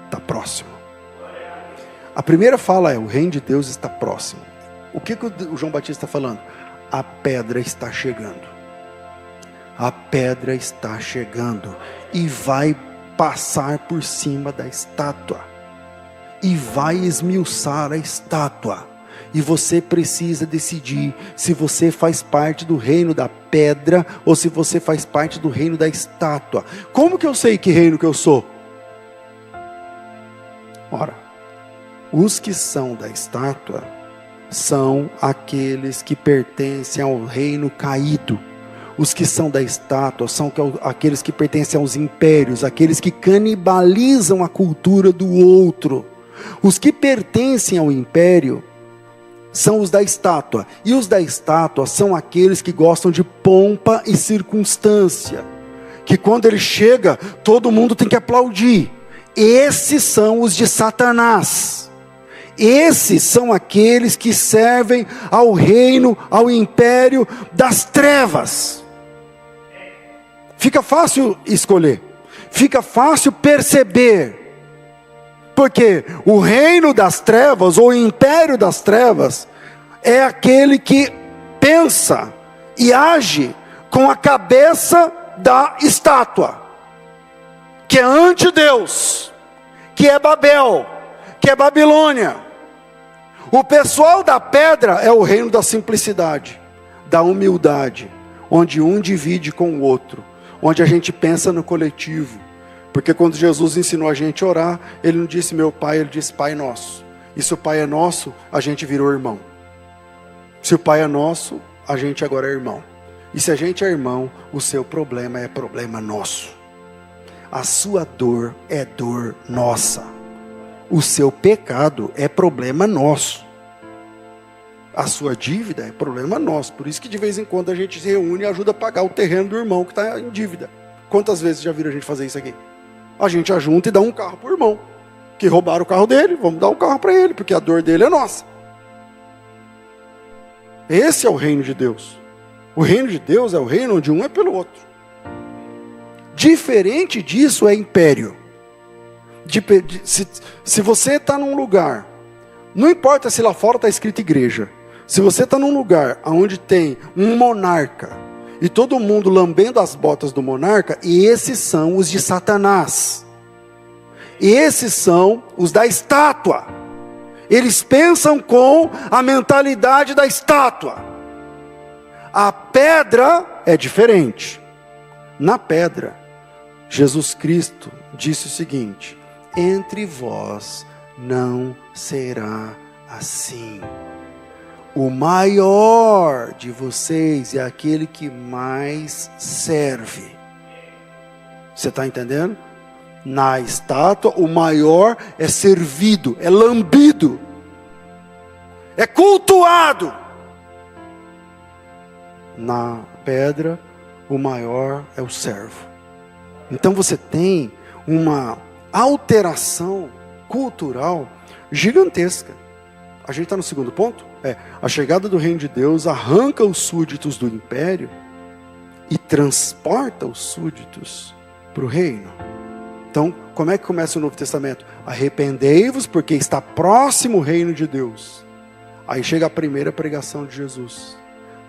está próximo. A primeira fala é: o reino de Deus está próximo. O que o João Batista está falando? A pedra está chegando. A pedra está chegando e vai passar por cima da estátua e vai esmiuçar a estátua. E você precisa decidir se você faz parte do reino da pedra ou se você faz parte do reino da estátua. Como que eu sei que reino que eu sou? Ora, os que são da estátua são aqueles que pertencem ao reino caído. Os que são da estátua são aqueles que pertencem aos impérios, aqueles que canibalizam a cultura do outro. Os que pertencem ao império são os da estátua. E os da estátua são aqueles que gostam de pompa e circunstância. Que quando ele chega, todo mundo tem que aplaudir. Esses são os de Satanás. Esses são aqueles que servem ao reino, ao império das trevas. Fica fácil escolher, fica fácil perceber, porque o reino das trevas, ou o império das trevas, é aquele que pensa e age com a cabeça da estátua, que é anti-Deus, que é Babel, que é Babilônia. O pessoal da pedra é o reino da simplicidade, da humildade. onde um divide com o outro, onde a gente pensa no coletivo. Porque quando Jesus ensinou a gente a orar, Ele não disse meu Pai, Ele disse Pai Nosso. E se o Pai é nosso, a gente virou irmão. Se o Pai é nosso, a gente agora é irmão. E se a gente é irmão, o seu problema é problema nosso. A sua dor é dor nossa. O seu pecado é problema nosso. A sua dívida é problema nosso. Por isso que de vez em quando a gente se reúne e ajuda a pagar o terreno do irmão que está em dívida. Quantas vezes já viram a gente fazer isso aqui? A gente ajunta e dá um carro para o irmão. Que roubaram o carro dele, vamos dar um carro para ele, porque a dor dele é nossa. Esse é o reino de Deus. O reino de Deus é o reino onde um é pelo outro. Diferente disso é império. Se você está num lugar, não importa se lá fora está escrito igreja, se você está num lugar onde tem um monarca, e todo mundo lambendo as botas do monarca, e esses são os de Satanás. Esses são os da estátua. Eles pensam com a mentalidade da estátua. A pedra é diferente. Na pedra, Jesus Cristo disse o seguinte: entre vós não será assim. O maior de vocês é aquele que mais serve. Você está entendendo? Na estátua, o maior é servido, é lambido, é cultuado. Na pedra, o maior é o servo. Então você tem uma alteração cultural gigantesca. A gente está no segundo ponto? A chegada do reino de Deus arranca os súditos do império e transporta os súditos para o reino. Então, como é que começa o Novo Testamento? Arrependei-vos, porque está próximo o reino de Deus. Aí chega a primeira pregação de Jesus.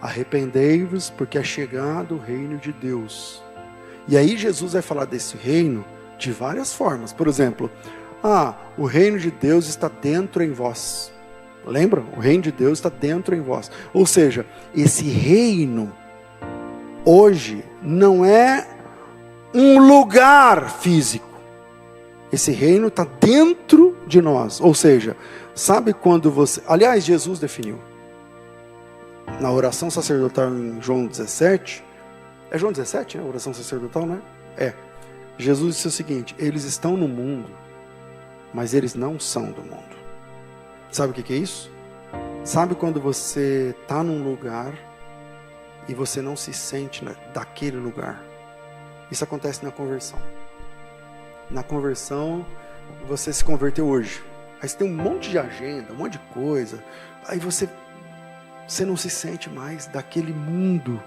Arrependei-vos, porque é chegado o reino de Deus. E aí Jesus vai falar desse reino de várias formas. Por exemplo, o reino de Deus está dentro em vós. Lembra? O reino de Deus está dentro em vós. Ou seja, esse reino hoje não é um lugar físico. Esse reino está dentro de nós. Ou seja, sabe quando você... Aliás, Jesus definiu. Na oração sacerdotal em João 17... É João 17, né? A oração sacerdotal, né? Jesus disse o seguinte: eles estão no mundo, mas eles não são do mundo. Sabe o que é isso? Sabe quando você está num lugar e você não se sente daquele lugar? Isso acontece na conversão. Na conversão, você se converteu hoje. Aí você tem um monte de agenda, um monte de coisa. Aí você não se sente mais daquele mundo.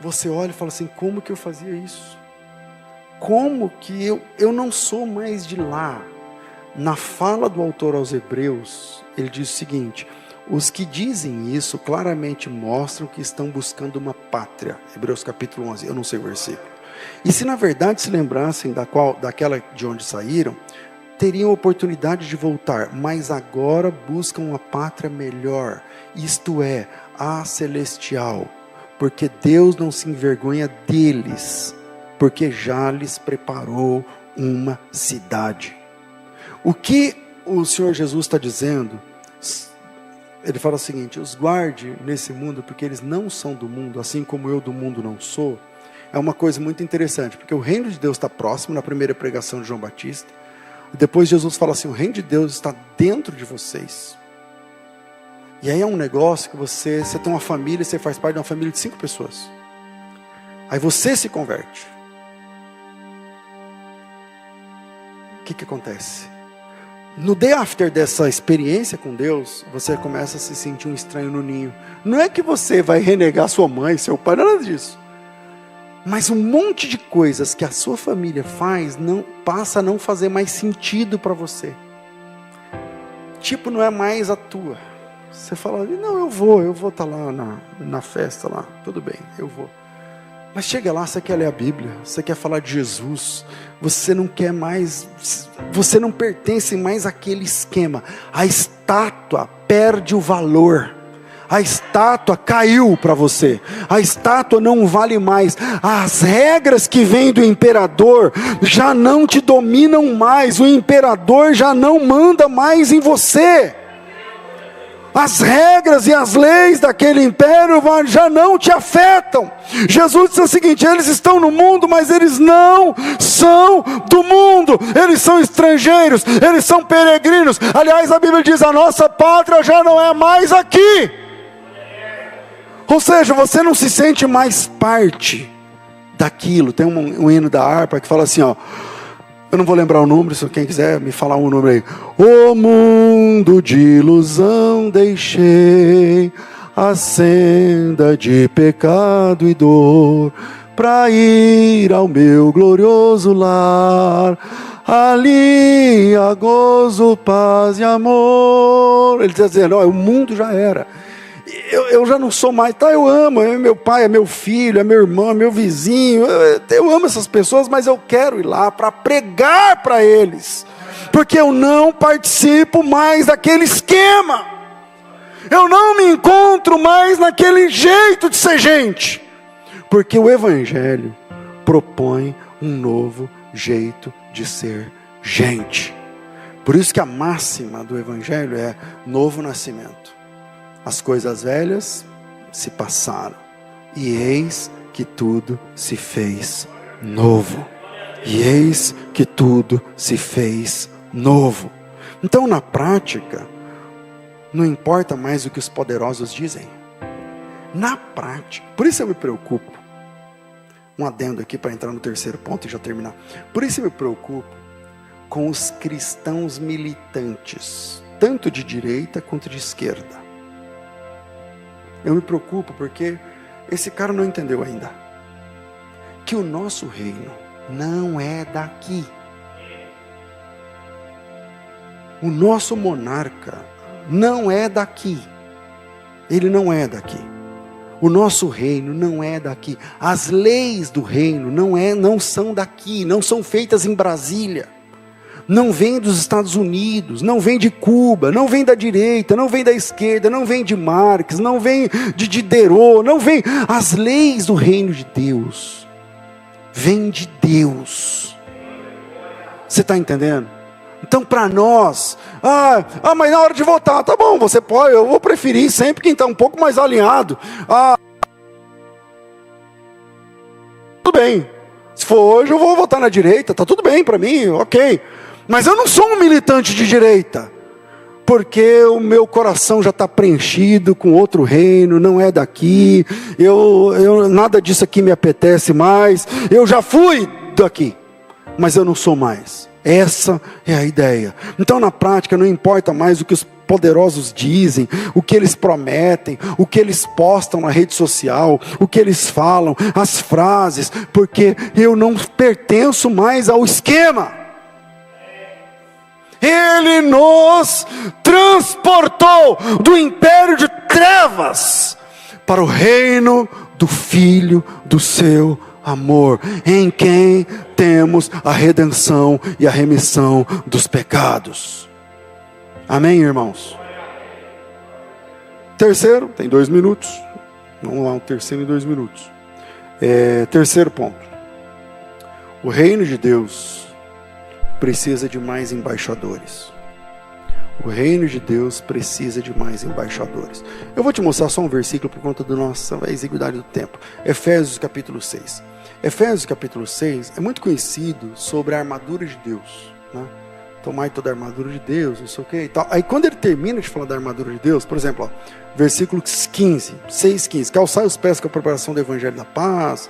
Você olha e fala assim: como que eu fazia isso? Como que eu não sou mais de lá? Na fala do autor aos Hebreus, ele diz o seguinte: os que dizem isso claramente mostram que estão buscando uma pátria. Hebreus capítulo 11, eu não sei o versículo. E se na verdade se lembrassem daquela de onde saíram, teriam oportunidade de voltar, mas agora buscam uma pátria melhor, isto é, a celestial, porque Deus não se envergonha deles, porque já lhes preparou uma cidade. O que o Senhor Jesus está dizendo? Ele fala o seguinte: os guarde nesse mundo, porque eles não são do mundo, assim como eu do mundo não sou. É uma coisa muito interessante, porque o reino de Deus está próximo, na primeira pregação de João Batista. Depois Jesus fala assim: o reino de Deus está dentro de vocês. E aí é um negócio que você tem uma família, você faz parte de uma família de 5 pessoas. Aí você se converte. O que acontece? No day after dessa experiência com Deus, você começa a se sentir um estranho no ninho. Não é que você vai renegar sua mãe, seu pai, nada disso. Mas um monte de coisas que a sua família faz passa a não fazer mais sentido para você. Tipo, não é mais a tua. Você fala: não, eu vou estar lá na festa lá, tudo bem, eu vou. Mas chega lá, você quer ler a Bíblia, você quer falar de Jesus, você não quer mais, você não pertence mais àquele esquema. A estátua perde o valor, A estátua caiu para você. A estátua não vale mais. As regras que vêm do imperador já não te dominam mais. O imperador já não manda mais em você. As regras e as leis daquele império já não te afetam. Jesus disse o seguinte: eles estão no mundo, mas eles não são do mundo. Eles são estrangeiros, eles são peregrinos. Aliás, a Bíblia diz: a nossa pátria já não é mais aqui. Ou seja, você não se sente mais parte daquilo. Tem um hino da harpa que fala assim, ó. Eu não vou lembrar o número, se quem quiser me falar um número aí. O mundo de ilusão deixei, a senda de pecado e dor, para ir ao meu glorioso lar. Ali há gozo, paz e amor. Ele está dizendo, ó, o mundo já era. Eu já não sou mais, tá, eu amo, é meu pai, é meu filho, é meu irmão, é meu vizinho, eu amo essas pessoas, mas eu quero ir lá para pregar para eles, porque eu não participo mais daquele esquema, eu não me encontro mais naquele jeito de ser gente, porque o Evangelho propõe um novo jeito de ser gente. Por isso que a máxima do Evangelho é novo nascimento. As coisas velhas se passaram, e eis que tudo se fez novo. E eis que tudo se fez novo. Então, na prática, não importa mais o que os poderosos dizem. Na prática, por isso eu me preocupo. Um adendo aqui para entrar no terceiro ponto e já terminar. Por isso eu me preocupo com os cristãos militantes, tanto de direita quanto de esquerda. Eu me preocupo porque esse cara não entendeu ainda que o nosso reino não é daqui. O nosso monarca não é daqui. Ele não é daqui. O nosso reino não é daqui. As leis do reino não são daqui, não são feitas em Brasília. Não vem dos Estados Unidos, não vem de Cuba, não vem da direita, não vem da esquerda, não vem de Marx, não vem de Diderot, não vem. As leis do reino de Deus vêm de Deus. Você está entendendo? Então, para nós, mas na hora de votar, tá bom, você pode, eu vou preferir sempre quem está um pouco mais alinhado. Tudo bem, se for hoje eu vou votar na direita, tá tudo bem para mim, ok. Mas eu não sou um militante de direita, porque o meu coração já está preenchido com outro reino, não é daqui, nada disso aqui me apetece mais, eu já fui daqui, mas eu não sou mais. Essa é a ideia. Então, na prática, não importa mais o que os poderosos dizem, o que eles prometem, o que eles postam na rede social, o que eles falam, as frases, porque eu não pertenço mais ao esquema. Ele nos transportou do império de trevas para o reino do Filho do seu amor, em quem temos a redenção e a remissão dos pecados. Amém, irmãos? Terceiro, tem 2 minutos. Vamos lá, o terceiro em 2 minutos. Terceiro ponto. O reino de Deus precisa de mais embaixadores. O reino de Deus precisa de mais embaixadores. Eu vou te mostrar só um versículo por conta da nossa exiguidade do tempo. Efésios capítulo 6. Efésios capítulo 6 é muito conhecido sobre a armadura de Deus, né? Tomai toda a armadura de Deus, não sei o que e tal. Aí quando ele termina de falar da armadura de Deus, por exemplo, versículo 15, 6:15, calçai os pés com a preparação do evangelho da paz,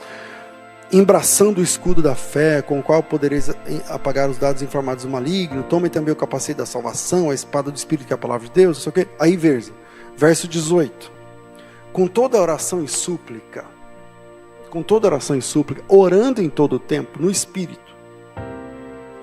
embraçando o escudo da fé, com o qual podereis apagar os dados informados do maligno, tomem também o capacete da salvação, a espada do Espírito, que é a palavra de Deus, não sei o que. Aí verso 18, com toda oração e súplica, orando em todo o tempo, no Espírito,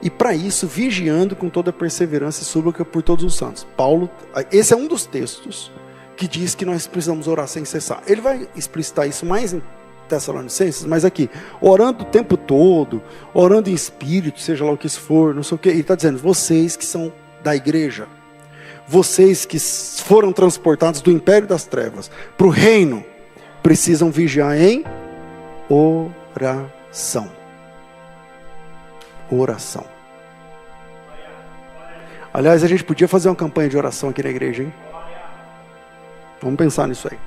e para isso, vigiando com toda perseverança e súplica por todos os santos. Paulo, esse é um dos textos que diz que nós precisamos orar sem cessar. Ele vai explicitar isso mais em Tessalonicenses, mas aqui, orando o tempo todo, orando em espírito, seja lá o que isso for, não sei o que, ele está dizendo, vocês que são da igreja, vocês que foram transportados do império das trevas para o reino, precisam vigiar em oração. Oração. Aliás, a gente podia fazer uma campanha de oração aqui na igreja, hein? Vamos pensar nisso aí.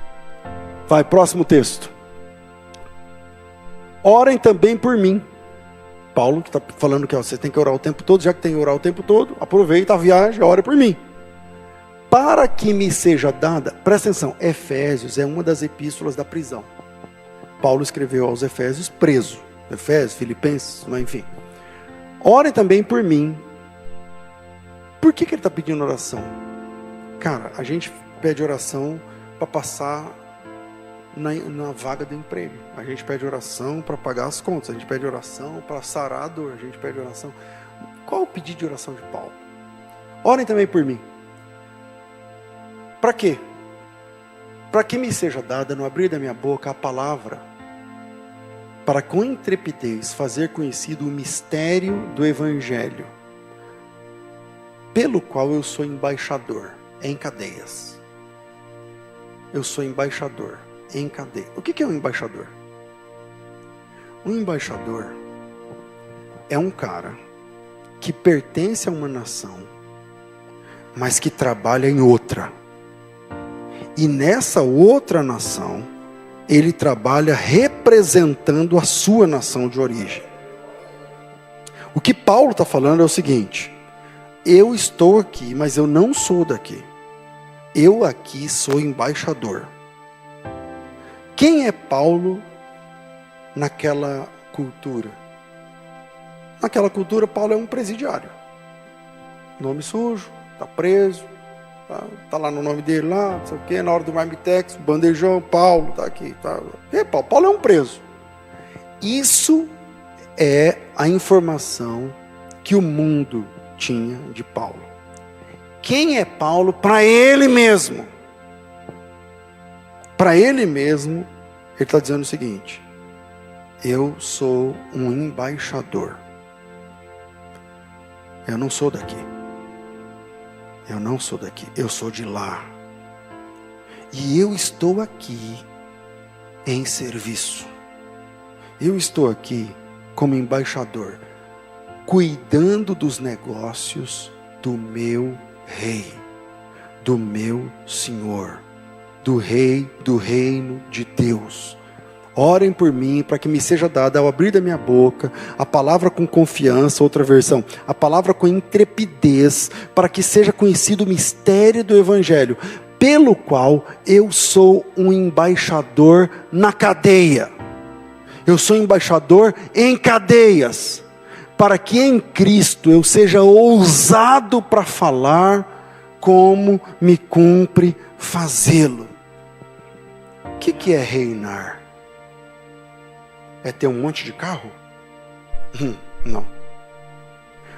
Vai, próximo texto. Orem também por mim. Paulo que está falando que você tem que orar o tempo todo. Já que tem que orar o tempo todo, aproveita a viagem, ore por mim. Para que me seja dada, presta atenção, Efésios é uma das epístolas da prisão. Paulo escreveu aos Efésios preso. Efésios, Filipenses, enfim. Orem também por mim. Por que ele está pedindo oração? Cara, a gente pede oração para passar na vaga do emprego. A gente pede oração para pagar as contas. A gente pede oração para sarar a dor. A gente pede oração. Qual é o pedido de oração de Paulo? Orem também por mim. Para quê? Para que me seja dada no abrir da minha boca a palavra, para com intrepidez fazer conhecido o mistério do Evangelho, pelo qual eu sou embaixador em cadeias. Eu sou embaixador em cadeia. O que é um embaixador? Um embaixador é um cara que pertence a uma nação, mas que trabalha em outra. E nessa outra nação, ele trabalha representando a sua nação de origem. O que Paulo está falando é o seguinte: eu estou aqui, mas eu não sou daqui. Eu aqui sou embaixador. Quem é Paulo naquela cultura? Naquela cultura, Paulo é um presidiário. Nome sujo, está preso, tá lá no nome dele, lá, não sei o quê, na hora do marmitex, bandejão, Paulo, está aqui. Tá. Paulo é um preso. Isso é a informação que o mundo tinha de Paulo. Quem é Paulo para ele mesmo? Para ele mesmo, ele está dizendo o seguinte: eu sou um embaixador. Eu não sou daqui. Eu não sou daqui, eu sou de lá. E eu estou aqui em serviço. Eu estou aqui como embaixador, cuidando dos negócios do meu rei, do meu Senhor, do rei do reino de Deus. Orem por mim, para que me seja dada ao abrir da minha boca a palavra com confiança, outra versão, a palavra com intrepidez, para que seja conhecido o mistério do Evangelho, pelo qual eu sou um embaixador na cadeia. Eu sou embaixador em cadeias, para que em Cristo eu seja ousado para falar como me cumpre fazê-lo. O que é reinar? É ter um monte de carro? Não.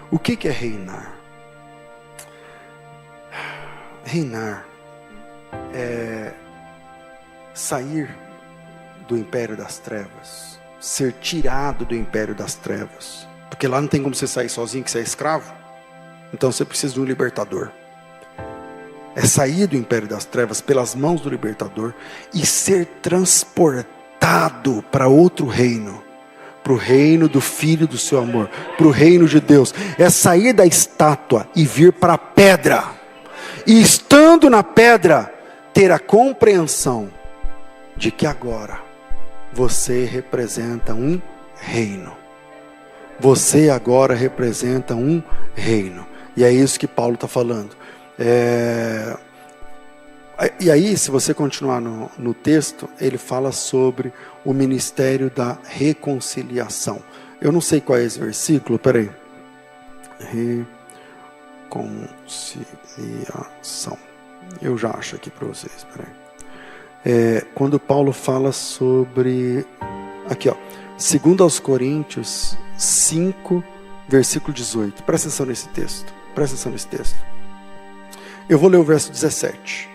O que é reinar? Reinar é sair do império das trevas, ser tirado do império das trevas, porque lá não tem como você sair sozinho, que você é escravo. Então você precisa de um libertador. É sair do império das trevas pelas mãos do libertador e ser transportado para outro reino, para o reino do Filho do seu amor, para o reino de Deus. É sair da estátua e vir para a pedra, e estando na pedra, ter a compreensão de que agora você representa um reino. Você agora representa um reino. E é isso que Paulo está falando. E aí, se você continuar no texto, ele fala sobre o ministério da reconciliação. Eu não sei qual é esse versículo, peraí. Reconciliação. Eu já acho aqui para vocês, peraí. Quando Paulo fala sobre... Aqui, ó. 2 aos Coríntios 5, versículo 18. Presta atenção nesse texto. Presta atenção nesse texto. Eu vou ler o verso 17.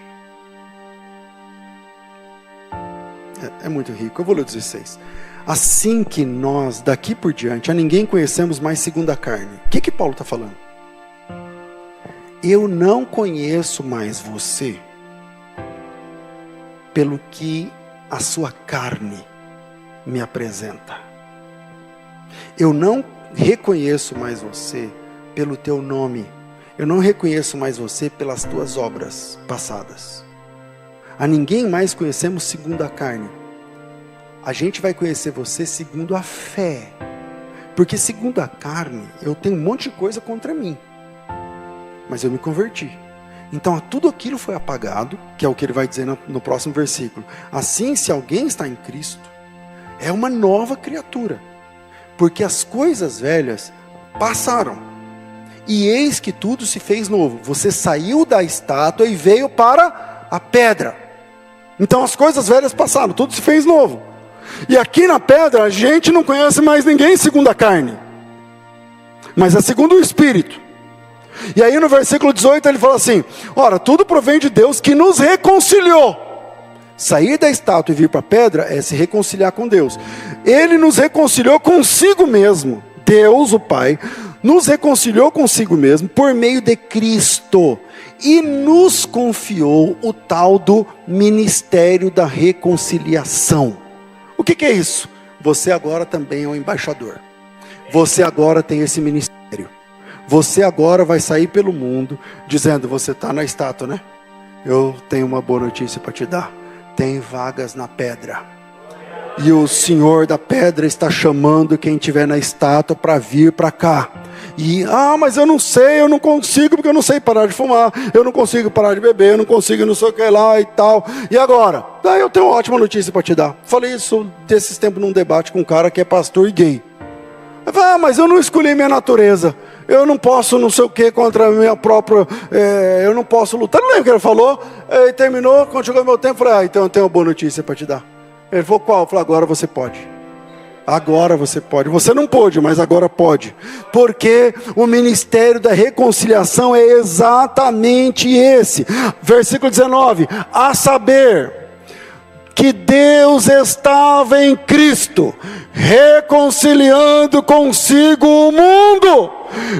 É muito rico. Eu vou ler o 16. Assim que nós, daqui por diante, a ninguém conhecemos mais segundo a carne. O que Paulo está falando? eu não conheço mais você pelo que a sua carne me apresenta. Eu não reconheço mais você pelo teu nome. Eu não reconheço mais você pelas tuas obras passadas. A ninguém mais conhecemos segundo a carne. A gente vai conhecer você segundo a fé. Porque segundo a carne, eu tenho um monte de coisa contra mim. Mas eu me converti. Então tudo aquilo foi apagado, que é o que ele vai dizer no próximo versículo. Assim, se alguém está em Cristo, é uma nova criatura. Porque as coisas velhas passaram. E eis que tudo se fez novo. Você saiu da estátua e veio para a pedra. Então as coisas velhas passaram, tudo se fez novo. E aqui na pedra a gente não conhece mais ninguém segundo a carne, mas é segundo o Espírito. E aí no versículo 18 ele fala assim: ora, tudo provém de Deus que nos reconciliou. Sair da estátua e vir para a pedra é se reconciliar com Deus. Ele nos reconciliou consigo mesmo. Deus, o Pai, nos reconciliou consigo mesmo por meio de Cristo e nos confiou o tal do ministério da reconciliação. O que é isso? Você agora também é um embaixador. Você agora tem esse ministério. Você agora vai sair pelo mundo dizendo: você está na estátua, né? Eu tenho uma boa notícia para te dar. Tem vagas na pedra. E o Senhor da pedra está chamando quem estiver na estátua para vir para cá. E, mas eu não sei, eu não consigo, porque eu não sei parar de fumar, eu não consigo parar de beber, eu não consigo não sei o que lá e tal. E agora? Daí eu tenho uma ótima notícia para te dar. Falei isso desses tempos num debate com um cara que é pastor e gay. Eu falei: mas eu não escolhi minha natureza. Eu não posso não sei o que contra a minha própria... eu não posso lutar. Não lembro o que ele falou. Aí terminou, quando chegou o meu tempo, eu falei: então eu tenho uma boa notícia para te dar. Ele falou: qual? Eu falei: agora você pode. Agora você pode. Você não pôde, mas agora pode. Porque o ministério da reconciliação é exatamente esse. Versículo 19. A saber, que Deus estava em Cristo, reconciliando consigo o mundo,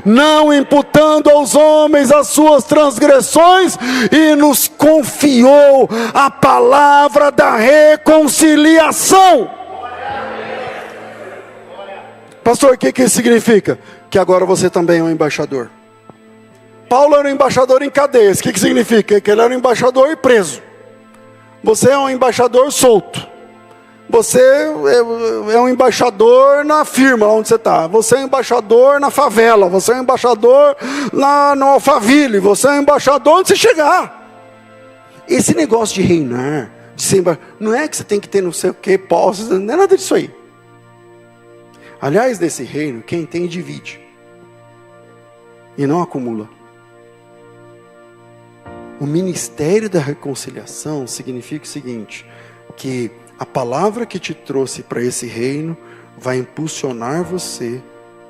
não imputando aos homens as suas transgressões, e nos confiou a palavra da reconciliação. Pastor, o que isso significa? Que agora você também é um embaixador. Paulo era um embaixador em cadeias. O que significa? Que ele era um embaixador preso. Você é um embaixador solto. Você é um embaixador na firma onde você está. Você é um embaixador na favela. Você é um embaixador no Alphaville. Você é um embaixador onde você chegar. Esse negócio de reinar, de ser não é que você tem que ter não sei o que, posses, não é nada disso aí. Aliás, nesse reino, quem tem divide e não acumula. O ministério da reconciliação significa o seguinte: que a palavra que te trouxe para esse reino vai impulsionar você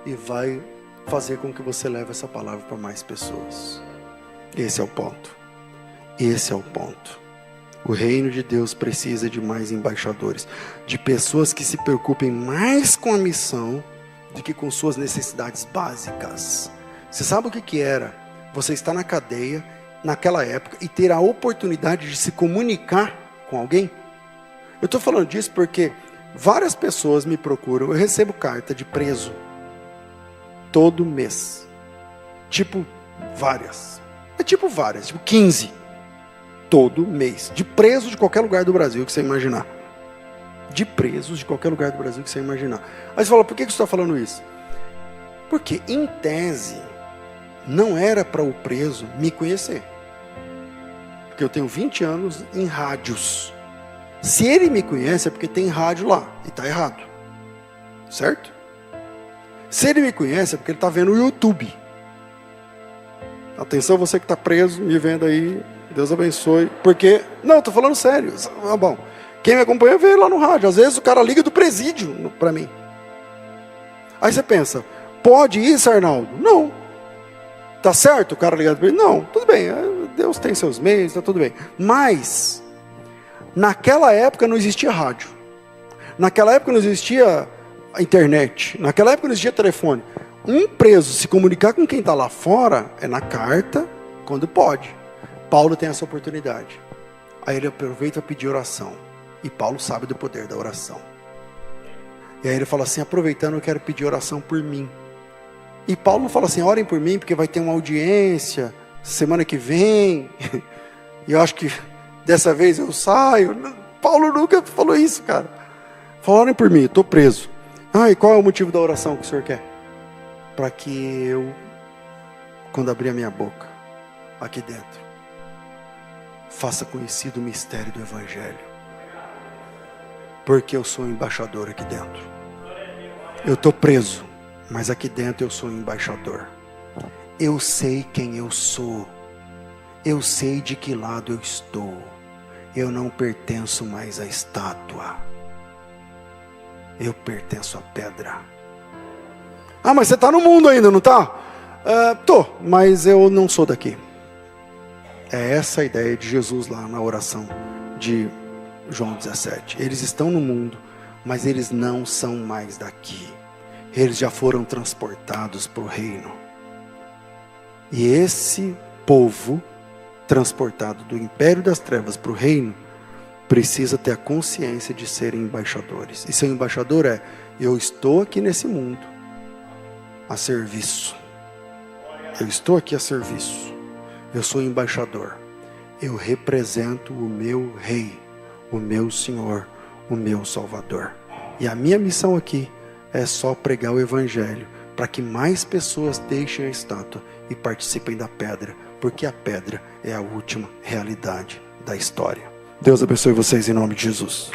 e vai fazer com que você leve essa palavra para mais pessoas. Esse é o ponto. Esse é o ponto. O reino de Deus precisa de mais embaixadores, de pessoas que se preocupem mais com a missão do que com suas necessidades básicas. Você sabe o que era? Você está na cadeia naquela época e ter a oportunidade de se comunicar com alguém. Eu estou falando disso porque várias pessoas me procuram. Eu recebo carta de preso todo mês. Tipo várias, tipo 15 todo mês, de preso de qualquer lugar do Brasil que você imaginar. De presos de qualquer lugar do Brasil que você imaginar. Aí você fala: por que você está falando isso? Porque em tese não era para o preso me conhecer, porque eu tenho 20 anos em rádios. Se ele me conhece é porque tem rádio lá, e está errado, certo? Se ele me conhece é porque ele está vendo o YouTube. Atenção, você que está preso, me vendo aí, Deus abençoe. Porque, não, estou falando sério. Bom, quem me acompanha vê lá no rádio. Às vezes o cara liga do presídio para mim. Aí você pensa: pode isso, Arnaldo? Não. Tá certo o cara ligar do presídio? Não, tudo bem. Deus tem seus meios, tá tudo bem. Mas naquela época não existia rádio. Naquela época não existia a internet. Naquela época não existia telefone. Um preso se comunicar com quem está lá fora é na carta, quando pode. Paulo tem essa oportunidade. Aí ele aproveita para pedir oração. E Paulo sabe do poder da oração. E aí ele fala assim, aproveitando, eu quero pedir oração por mim. E Paulo não fala assim, orem por mim, porque vai ter uma audiência semana que vem. E eu acho que dessa vez eu saio. Paulo nunca falou isso, cara. Falou, orem por mim, estou preso. E qual é o motivo da oração que o senhor quer? Para que eu, quando abrir a minha boca, aqui dentro, faça conhecido o mistério do Evangelho. Porque eu sou embaixador aqui dentro. Eu estou preso, mas aqui dentro eu sou embaixador. Eu sei quem eu sou. Eu sei de que lado eu estou. Eu não pertenço mais à estátua. Eu pertenço à pedra. Mas você está no mundo ainda, não está? Tô, mas eu não sou daqui. É essa a ideia de Jesus lá na oração de João 17. Eles estão no mundo, mas eles não são mais daqui. Eles já foram transportados para o reino. E esse povo, transportado do império das trevas para o reino, precisa ter a consciência de serem embaixadores. E ser embaixador é, eu estou aqui nesse mundo, a serviço. Eu estou aqui a serviço. Eu sou embaixador. Eu represento o meu rei, o meu Senhor, o meu Salvador. E a minha missão aqui é só pregar o Evangelho, para que mais pessoas deixem a estátua e participem da pedra, porque a pedra é a última realidade da história. Deus abençoe vocês em nome de Jesus.